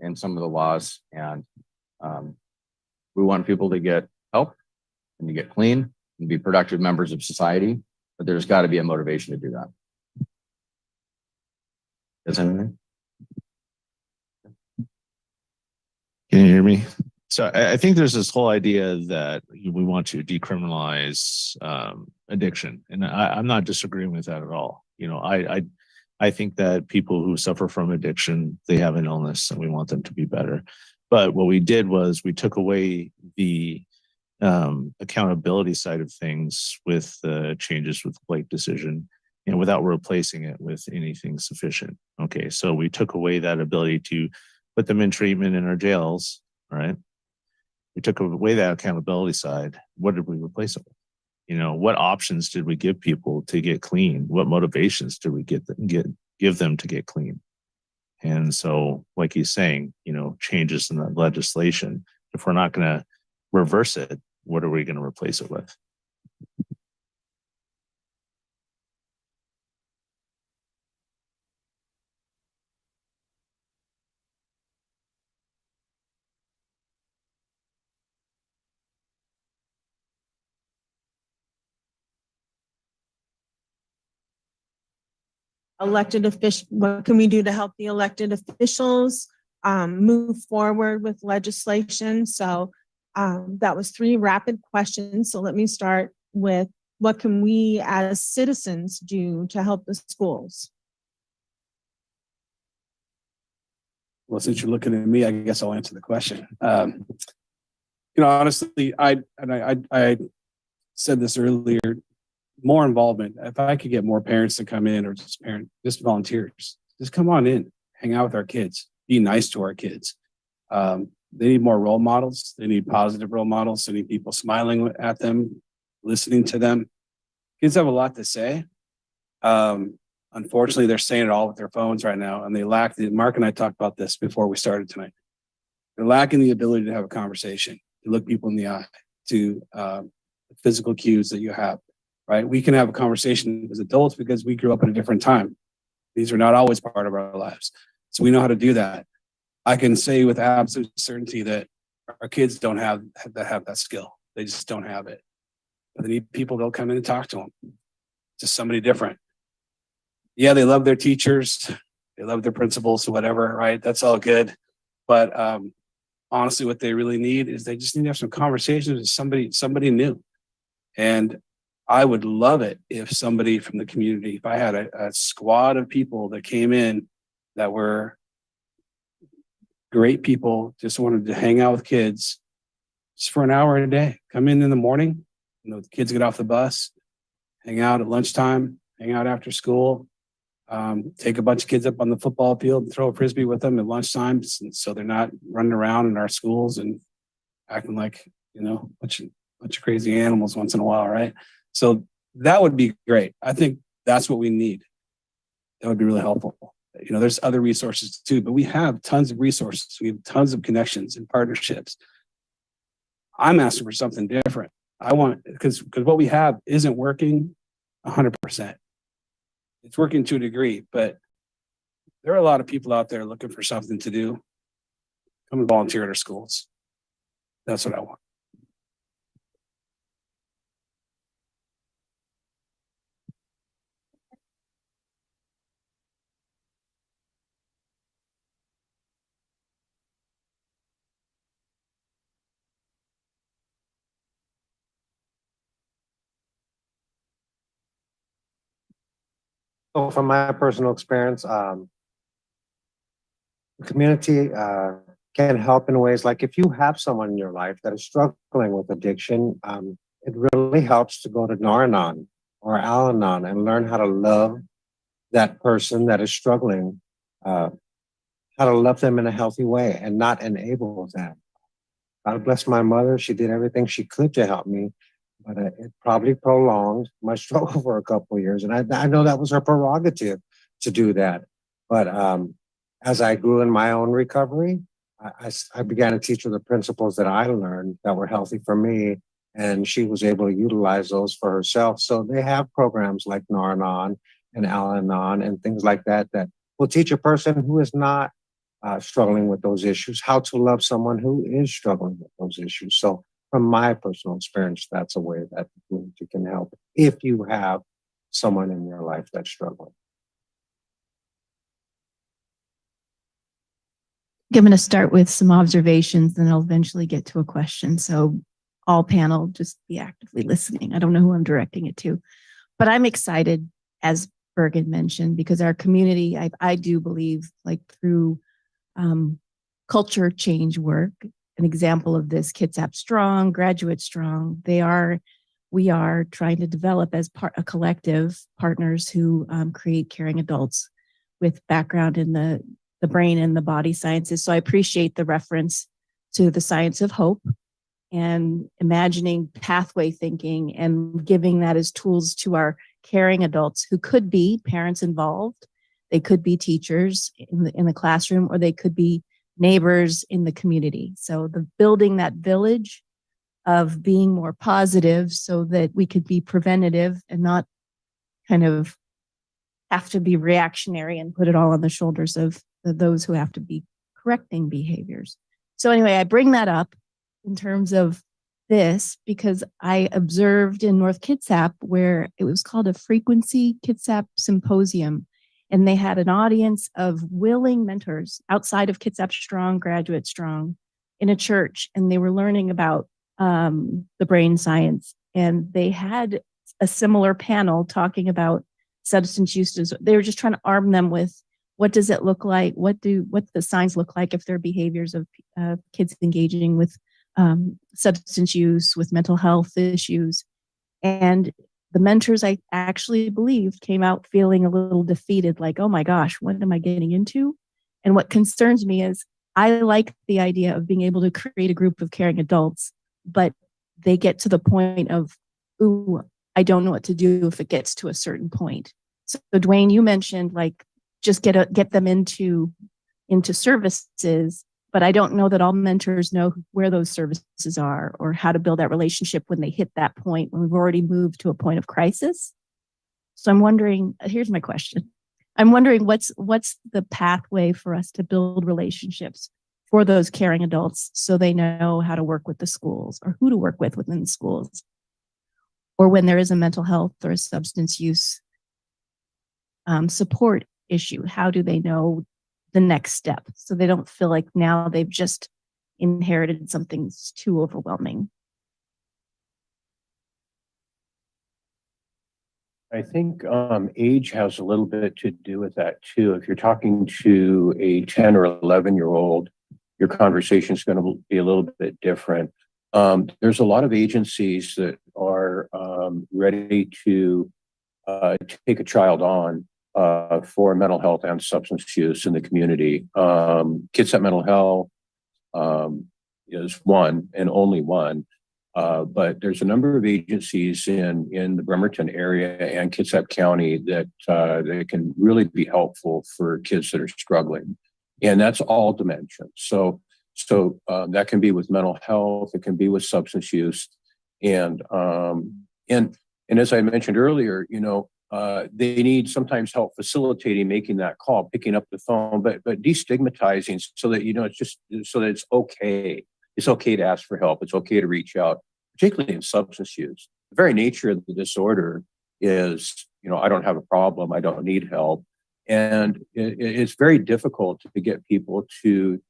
in some of the laws, and we want people to get help and to get clean and be productive members of society, but there's got to be a motivation to do that. Is anything? Can you hear me? So I think there's this whole idea that we want to decriminalize addiction, and I'm not disagreeing with that at all. I think that people who suffer from addiction, they have an illness, and we want them to be better. But what we did was we took away the accountability side of things with the changes with the Blake decision, and without replacing it with anything sufficient. Okay, so we took away that ability to put them in treatment in our jails. All right. We took away that accountability side. What did we replace it with? What options did we give people to get clean? What motivations did we give them to get clean? And so, like he's saying, changes in the legislation. If we're not going to reverse it, what are we going to replace it with? elected official, what can we do to help the elected officials move forward with legislation? So that was 3 rapid questions. So let me start with, what can we as citizens do to help the schools? Well, since you're looking at me, I guess I'll answer the question. Honestly, I said this earlier, more involvement. If I could get more parents to come in, or just volunteers, just come on in, hang out with our kids, be nice to our kids. They need more role models. They need positive role models. They need people smiling at them, listening to them. Kids have a lot to say. Unfortunately, they're saying it all with their phones right now, and they lack Mark and I talked about this before we started tonight. They're lacking the ability to have a conversation, to look people in the eye, to physical cues that you have, right? We can have a conversation as adults because we grew up in a different time. These are not always part of our lives. So we know how to do that. I can say with absolute certainty that our kids don't have that skill. They just don't have it. But they need people that'll come in and talk to them. Just somebody different. Yeah, they love their teachers. They love their principals or whatever, right? That's all good. But honestly, what they really need is they just need to have some conversations with somebody new. And I would love it if somebody from the community, if I had a squad of people that came in that were great people, just wanted to hang out with kids just for an hour a day. Come in the morning, the kids get off the bus, hang out at lunchtime, hang out after school, take a bunch of kids up on the football field and throw a frisbee with them at lunchtime, so they're not running around in our schools and acting like, a bunch of crazy animals once in a while, right? So that would be great. I think that's what we need. That would be really helpful. There's other resources too, but we have tons of resources. We have tons of connections and partnerships. I'm asking for something different. Because what we have isn't working 100%. It's working to a degree, but there are a lot of people out there looking for something to do. Come and volunteer at our schools. That's what I want. So from my personal experience, the community can help in ways like, if you have someone in your life that is struggling with addiction, it really helps to go to Nar-Anon or Al-Anon and learn how to love that person that is struggling, how to love them in a healthy way and not enable them. God bless my mother. She did everything she could to help me, but it probably prolonged my struggle for a couple of years. And I know that was her prerogative to do that. But as I grew in my own recovery, I began to teach her the principles that I learned that were healthy for me. And she was able to utilize those for herself. So they have programs like Nar-Anon and Al-Anon and things like that will teach a person who is not struggling with those issues how to love someone who is struggling with those issues. So from my personal experience, that's a way that the community can help if you have someone in your life that's struggling. I'm going to start with some observations, then I'll eventually get to a question. So all panel, just be actively listening. I don't know who I'm directing it to, but I'm excited, as Bergen mentioned, because our community, I do believe, like through culture change work, an example of this, Kitsap Strong, Graduate Strong, we are trying to develop as a collective partners who create caring adults with background in the brain and the body sciences. So I appreciate the reference to the science of hope and imagining pathway thinking and giving that as tools to our caring adults who could be parents involved. They could be teachers in the classroom, or they could be neighbors in the community. So the building that village of being more positive so that we could be preventative and not kind of have to be reactionary and put it all on the shoulders of those who have to be correcting behaviors. So anyway, I bring that up in terms of this because I observed in North Kitsap where it was called a Frequency Kitsap Symposium. And they had an audience of willing mentors outside of Kitsap Strong, Graduate Strong, in a church, and they were learning about the brain science. And they had a similar panel talking about substance use. They were just trying to arm them with what does it look like? What the signs look like if there are behaviors of kids engaging with substance use, with mental health issues. And the mentors, I actually believe, came out feeling a little defeated, like, oh my gosh, what am I getting into? And what concerns me is I like the idea of being able to create a group of caring adults, but they get to the point of, ooh, I don't know what to do if it gets to a certain point. So Dwayne, you mentioned like just get them into services, but I don't know that all mentors know where those services are or how to build that relationship when they hit that point, when we've already moved to a point of crisis. So I'm wondering, here's my question. I'm wondering what's the pathway for us to build relationships for those caring adults so they know how to work with the schools or who to work with within the schools, or when there is a mental health or a substance use support issue, how do they know the next step so they don't feel like now they've just inherited something that's too overwhelming? I think age has a little bit to do with that too. If you're talking to a 10 or 11-year-old, your conversation is going to be a little bit different. There's a lot of agencies that are ready to take a child on for mental health and substance use in the community. Kitsap Mental Health is one and only one. But there's a number of agencies in the Bremerton area and Kitsap County that can really be helpful for kids that are struggling, and that's all dimensions. So that can be with mental health, it can be with substance use, and as I mentioned earlier, they need sometimes help facilitating making that call, picking up the phone, but destigmatizing so that it's just so that it's okay. It's okay to ask for help. It's okay to reach out, particularly in substance use. The very nature of the disorder is, I don't have a problem. I don't need help. And it's very difficult to get people to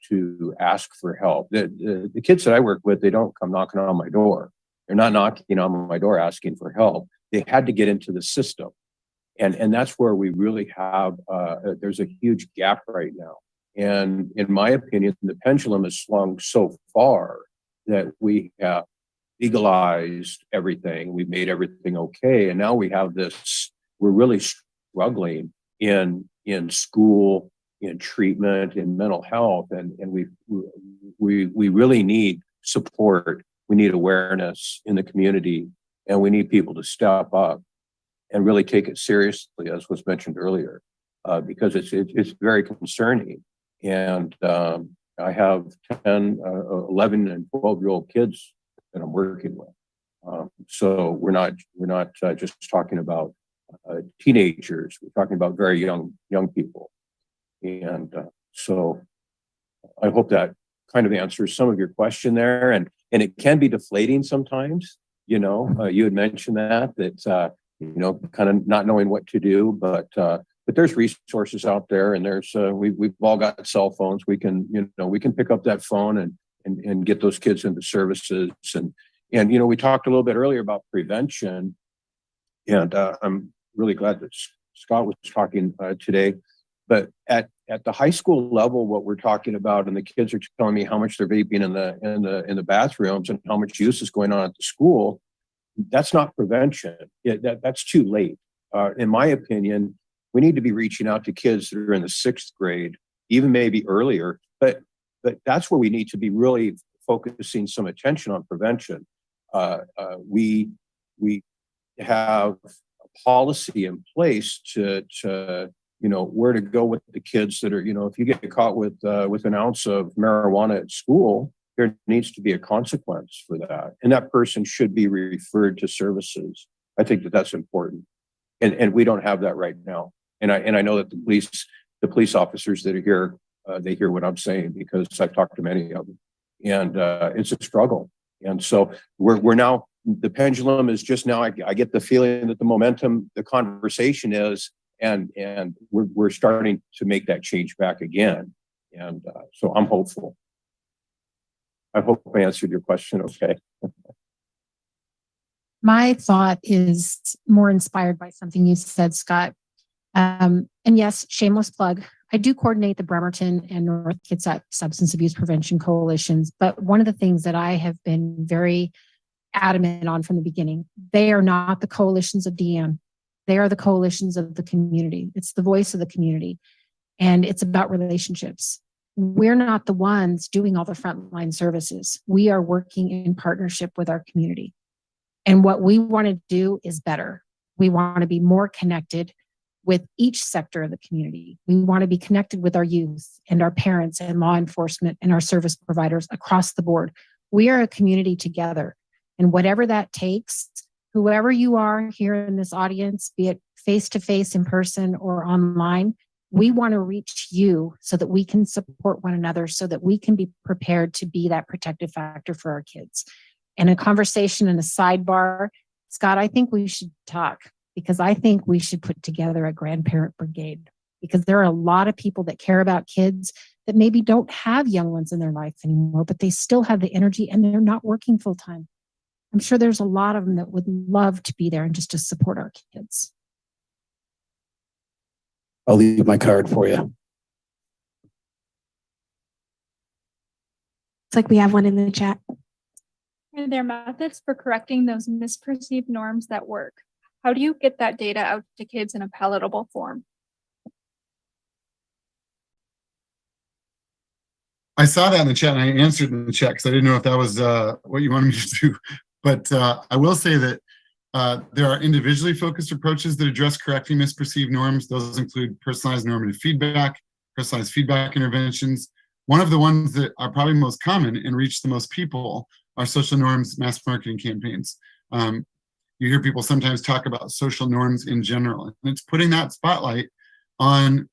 ask for help. The kids that I work with, they don't come knocking on my door. They're not knocking on my door asking for help. They had to get into the system. And that's where we really have, there's a huge gap right now. And in my opinion, the pendulum has swung so far that we have legalized everything. We've made everything okay. And now we have this, we're really struggling in school, in treatment, in mental health. And we really need support. We need awareness in the community, and we need people to step up and really take it seriously, as was mentioned earlier, because it's very concerning. And I have 10, 11, and 12-year-old kids that I'm working with. So we're not just talking about teenagers. We're talking about very young people. And so I hope that kind of answers some of your question there. And it can be deflating sometimes. You had mentioned that kind of not knowing what to do, but there's resources out there, and there's we've all got cell phones. We can pick up that phone and get those kids into services. And we talked a little bit earlier about prevention, and I'm really glad that Scott was talking today. But at the high school level, what we're talking about, and the kids are telling me how much they're vaping in the bathrooms and how much use is going on at the school. That's not prevention. That's too late. In my opinion, we need to be reaching out to kids that are in the 6th grade, even maybe earlier. But that's where we need to be really focusing some attention on prevention. We have a policy in place to where to go with the kids that are, if you get caught with an ounce of marijuana at school, there needs to be a consequence for that. And that person should be referred to services. I think that's important. And we don't have that right now. And I know that the police officers that are here, they hear what I'm saying, because I've talked to many of them. And it's a struggle. And so we're now, the pendulum is just now, I get the feeling that the momentum, the conversation is and we're starting to make that change back again. And so I'm hopeful. I hope I answered your question okay. My thought is more inspired by something you said, Scott. And yes, shameless plug. I do coordinate the Bremerton and North Kitsap Substance Abuse Prevention Coalitions. But one of the things that I have been very adamant on from the beginning, they are not the coalitions of Deanne. They are the coalitions of the community. It's the voice of the community. And it's about relationships. We're not the ones doing all the frontline services. We are working in partnership with our community. And what we want to do is better. We want to be more connected with each sector of the community. We want to be connected with our youth and our parents and law enforcement and our service providers across the board. We are a community together. And whatever that takes, whoever you are here in this audience, be it face-to-face, in person, or online, we want to reach you so that we can support one another, so that we can be prepared to be that protective factor for our kids. And a conversation and a sidebar, Scott, I think we should talk, because I think we should put together a grandparent brigade, because there are a lot of people that care about kids that maybe don't have young ones in their life anymore, but they still have the energy and they're not working full time. I'm sure there's a lot of them that would love to be there and just to support our kids. I'll leave my card for you. It's like we have one in the chat. Are there methods for correcting those misperceived norms that work? How do you get that data out to kids in a palatable form? I saw that in the chat and I answered in the chat because I didn't know if that was what you wanted me to do. But I will say that there are individually focused approaches that address correcting misperceived norms. Those include personalized normative feedback, personalized feedback interventions. One of the ones that are probably most common and reach the most people are social norms mass marketing campaigns. You hear people sometimes talk about social norms in general, and it's putting that spotlight on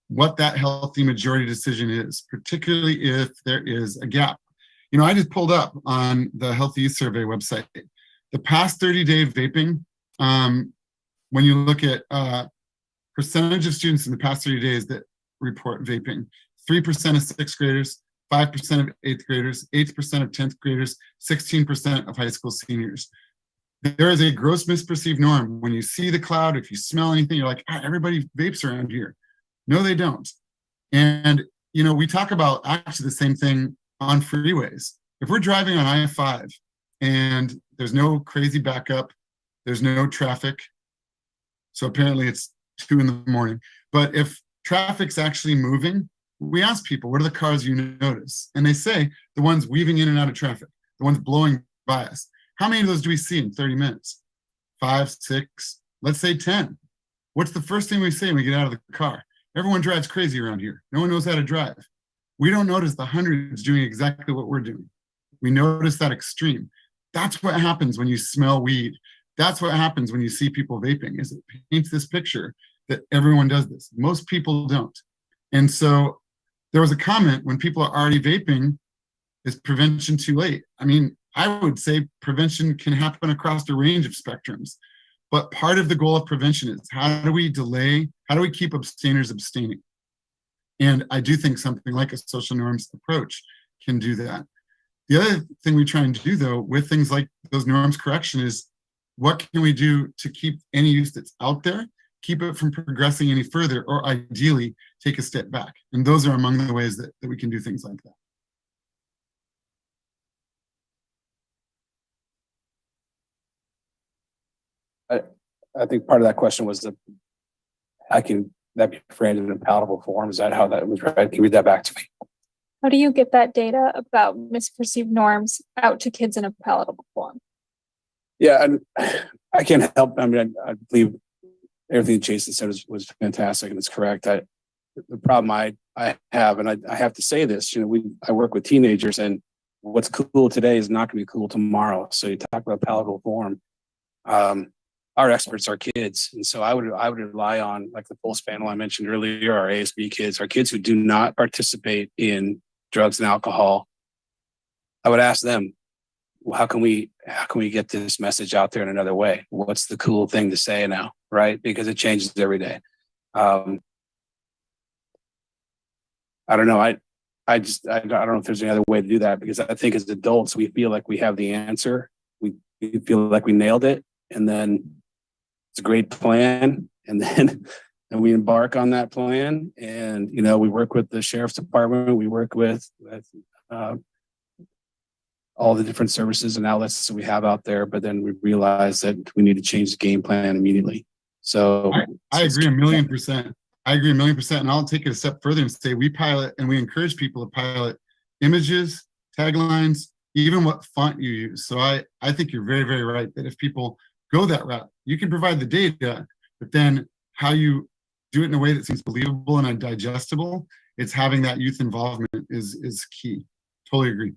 what that healthy majority decision is, particularly if there is a gap. You know, I just pulled up on the Healthy Youth Survey website, the past 30-day vaping, when you look at percentage of students in the past 30 days that report vaping, 3% of sixth graders, 5% of eighth graders, 8% of 10th graders, 16% of high school seniors. There is a gross misperceived norm. When you see the cloud, if you smell anything, you're like, everybody vapes around here. No, they don't. And, you know, we talk about actually the same thing on freeways. If we're driving on I-5 and there's no crazy backup, there's no traffic, so apparently it's 2 in the morning, but if traffic's actually moving, we ask people, what are the cars you notice? And they say the ones weaving in and out of traffic, the ones blowing by us. How many of those do we see in 30 minutes? 5, 6, let's say 10. What's the first thing we say when we get out of the car? Everyone drives crazy around here. No one knows how to drive. We don't notice the hundreds doing exactly what we're doing. We notice that extreme. That's what happens when you smell weed. That's what happens when you see people vaping, is it paints this picture that everyone does this. Most people don't. And so there was a comment, when people are already vaping, is prevention too late? I mean, I would say prevention can happen across a range of spectrums. But part of the goal of prevention is, how do we delay, how do we keep abstainers abstaining? And I do think something like a social norms approach can do that. The other thing we try and do, though, with things like those norms correction is, what can we do to keep any use that's out there, keep it from progressing any further, or ideally take a step back? And those are among the ways that we can do things like that. I think part of that question was that that be framed in a palatable form. Is that how that was read? Can you read that back to me? How do you get that data about misperceived norms out to kids in a palatable form? Yeah, and I can't help. I mean, I believe everything Jason said was fantastic and it's correct. The problem I have, and I have to say this, you know, I work with teenagers, and what's cool today is not going to be cool tomorrow. So you talk about palatable form. Our experts are kids, and so I would rely on, like the Pulse panel I mentioned earlier, our ASB kids, our kids who do not participate in drugs and alcohol. I would ask them, how can we get this message out there in another way? What's the cool thing to say now, right? Because it changes every day. I don't know. I don't know if there's any other way to do that, because I think as adults, we feel like we have the answer. We feel like we nailed it, and then it's a great plan. And then and we embark on that plan, and, you know, we work with the sheriff's department. We work with all the different services and outlets that we have out there. But then we realize that we need to change the game plan immediately. So I agree 1,000,000%. I agree 1,000,000%. And I'll take it a step further and say we pilot and we encourage people to pilot images, taglines, even what font you use. So I think you're very, very right that if people go that route, you can provide the data, but then how you do it in a way that seems believable and digestible, it's having that youth involvement is key. Totally agree.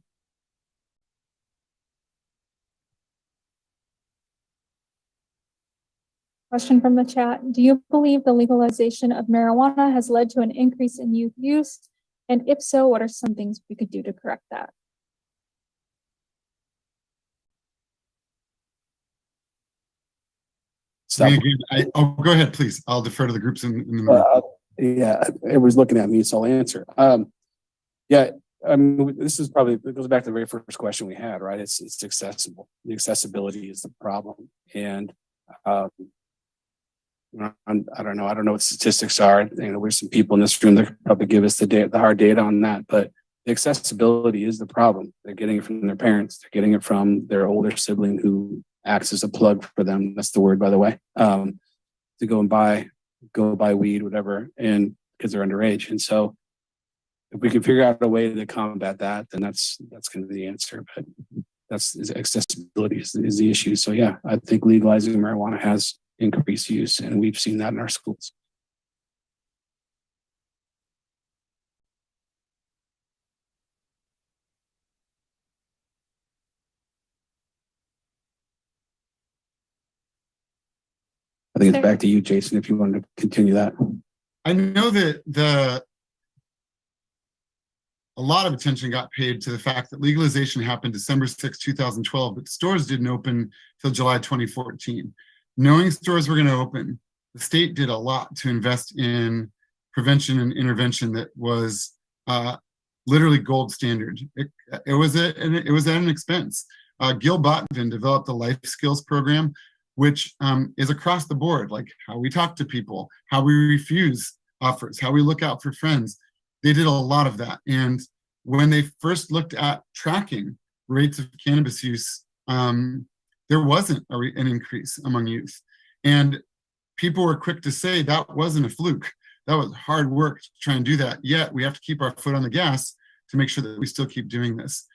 Question from the chat. Do you believe the legalization of marijuana has led to an increase in youth use? And if so, what are some things we could do to correct that? Go ahead, please. I'll defer to the groups in the middle. Yeah, everyone's looking at me, so I'll answer. Yeah, I mean, this is probably, it goes back to the very first question we had, right? It's accessible. The accessibility is the problem. And I don't know what statistics are. You know, there's some people in this room that could probably give us the hard data on that, but the accessibility is the problem. They're getting it from their parents. They're getting it from their older sibling who acts as a plug for them. That's the word, by the way, to go buy weed, whatever, and because they're underage. And so if we can figure out a way to combat that, then that's going to be the answer. But that's accessibility is the issue. So yeah, I think legalizing marijuana has increased use, and we've seen that in our schools. I think it's back to you, Jason, if you wanted to continue that. I know that a lot of attention got paid to the fact that legalization happened December 6, 2012, but stores didn't open till July 2014. Knowing stores were going to open, the state did a lot to invest in prevention and intervention that was literally gold standard. It was at an expense. Gil Botvin developed a life skills program, which is across the board, like how we talk to people, how we refuse offers, how we look out for friends. They did a lot of that. And when they first looked at tracking rates of cannabis use, there wasn't an increase among youth. And people were quick to say that wasn't a fluke. That was hard work to try and do that. Yet we have to keep our foot on the gas to make sure that we still keep doing this.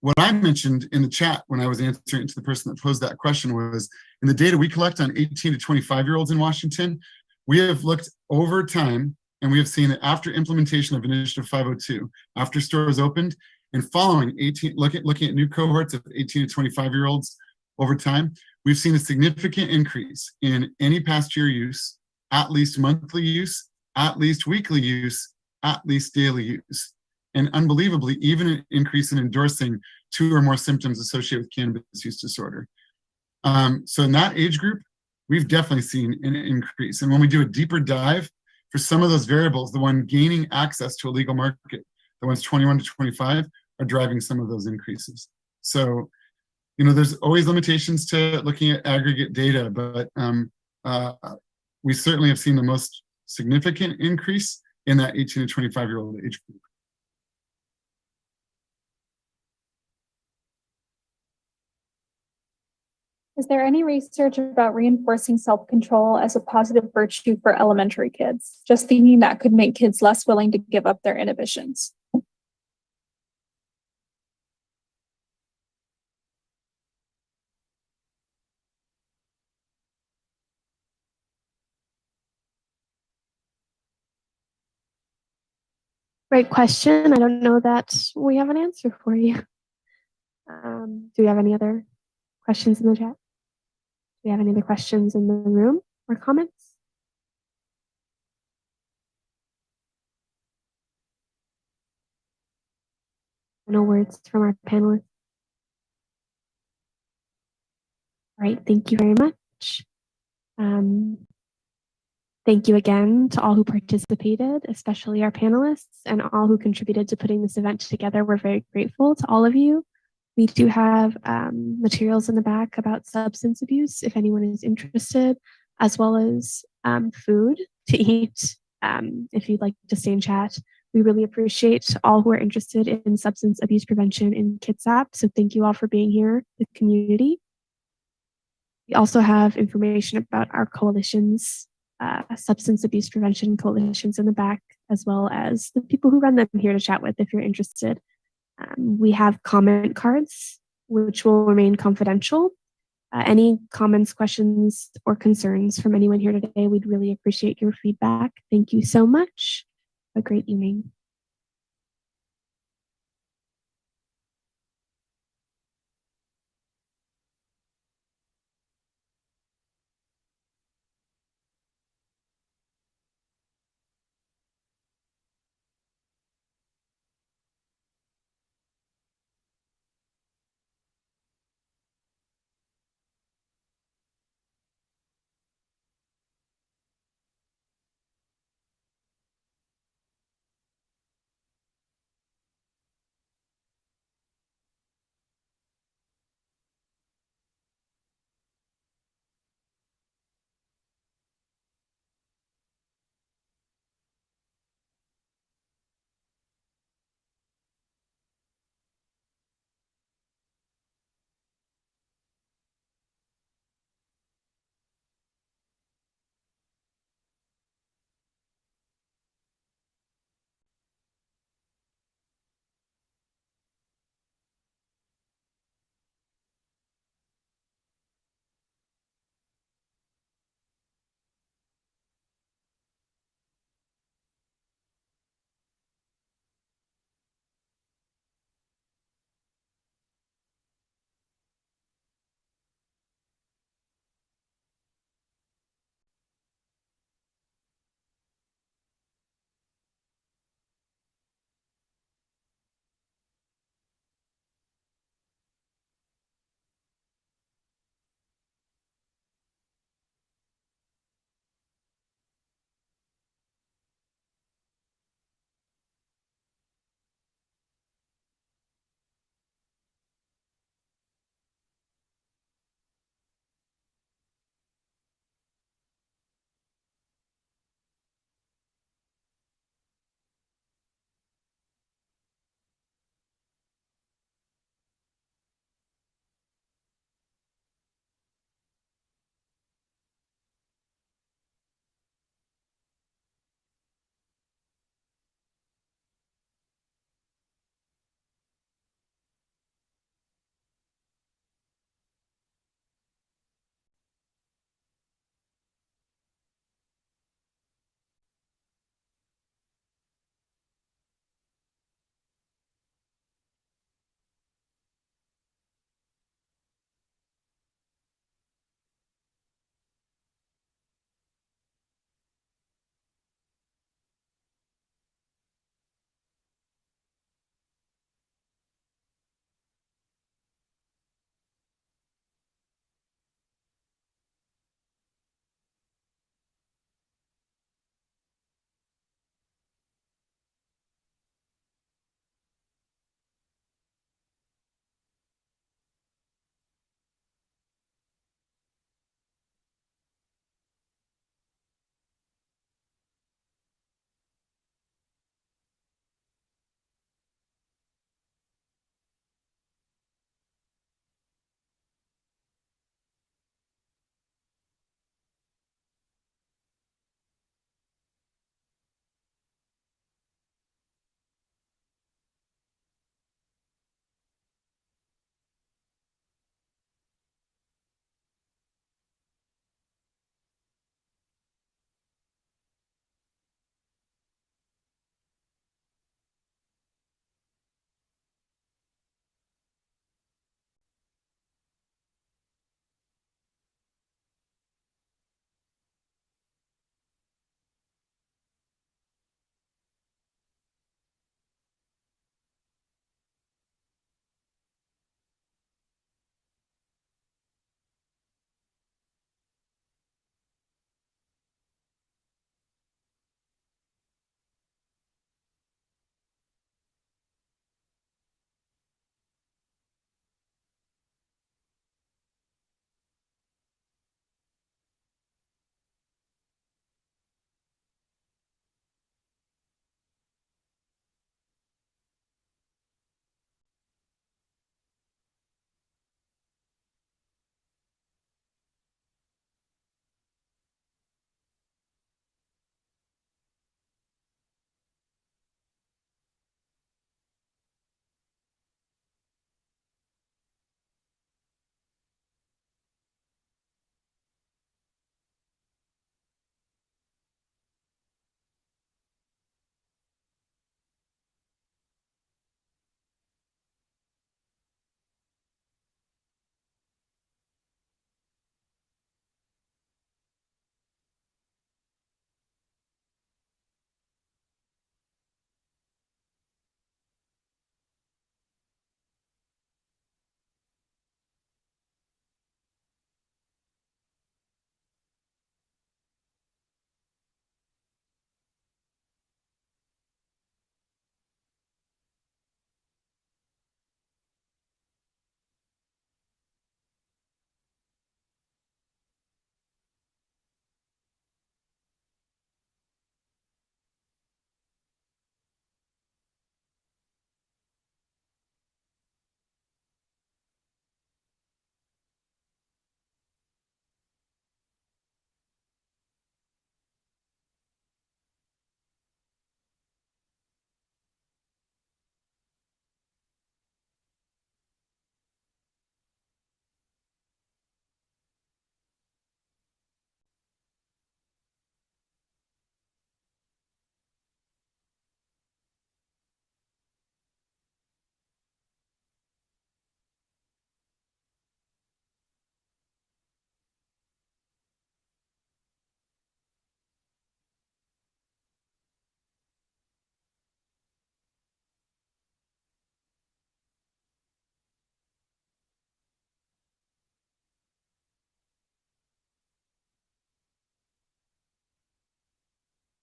What I mentioned in the chat when I was answering to the person that posed that question was, in the data we collect on 18 to 25-year-olds in Washington, we have looked over time, and we have seen that after implementation of Initiative 502, after stores opened, and following looking at new cohorts of 18 to 25-year-olds over time, we've seen a significant increase in any past year use, at least monthly use, at least weekly use, at least daily use. And unbelievably, even an increase in endorsing 2 or more symptoms associated with cannabis use disorder. So in that age group, we've definitely seen an increase. And when we do a deeper dive for some of those variables, the one gaining access to a legal market, the ones 21 to 25, are driving some of those increases. So, you know, there's always limitations to looking at aggregate data, but we certainly have seen the most significant increase in that 18 to 25-year-old age group. Is there any research about reinforcing self-control as a positive virtue for elementary kids? Just thinking that could make kids less willing to give up their inhibitions. Great question. I don't know that we have an answer for you. Do we have any other questions in the chat? Do we have any other questions in the room or comments? No words from our panelists. All right, thank you very much. Thank you again to all who participated, especially our panelists and all who contributed to putting this event together. We're very grateful to all of you. We do have materials in the back about substance abuse if anyone is interested, as well as food to eat if you'd like to stay and chat. We really appreciate all who are interested in substance abuse prevention in Kitsap. So thank you all for being here, the community. We also have information about our coalitions, substance abuse prevention coalitions in the back, as well as the people who run them here to chat with if you're interested. We have comment cards, which will remain confidential. Any comments, questions, or concerns from anyone here today, we'd really appreciate your feedback. Thank you so much. Have a great evening.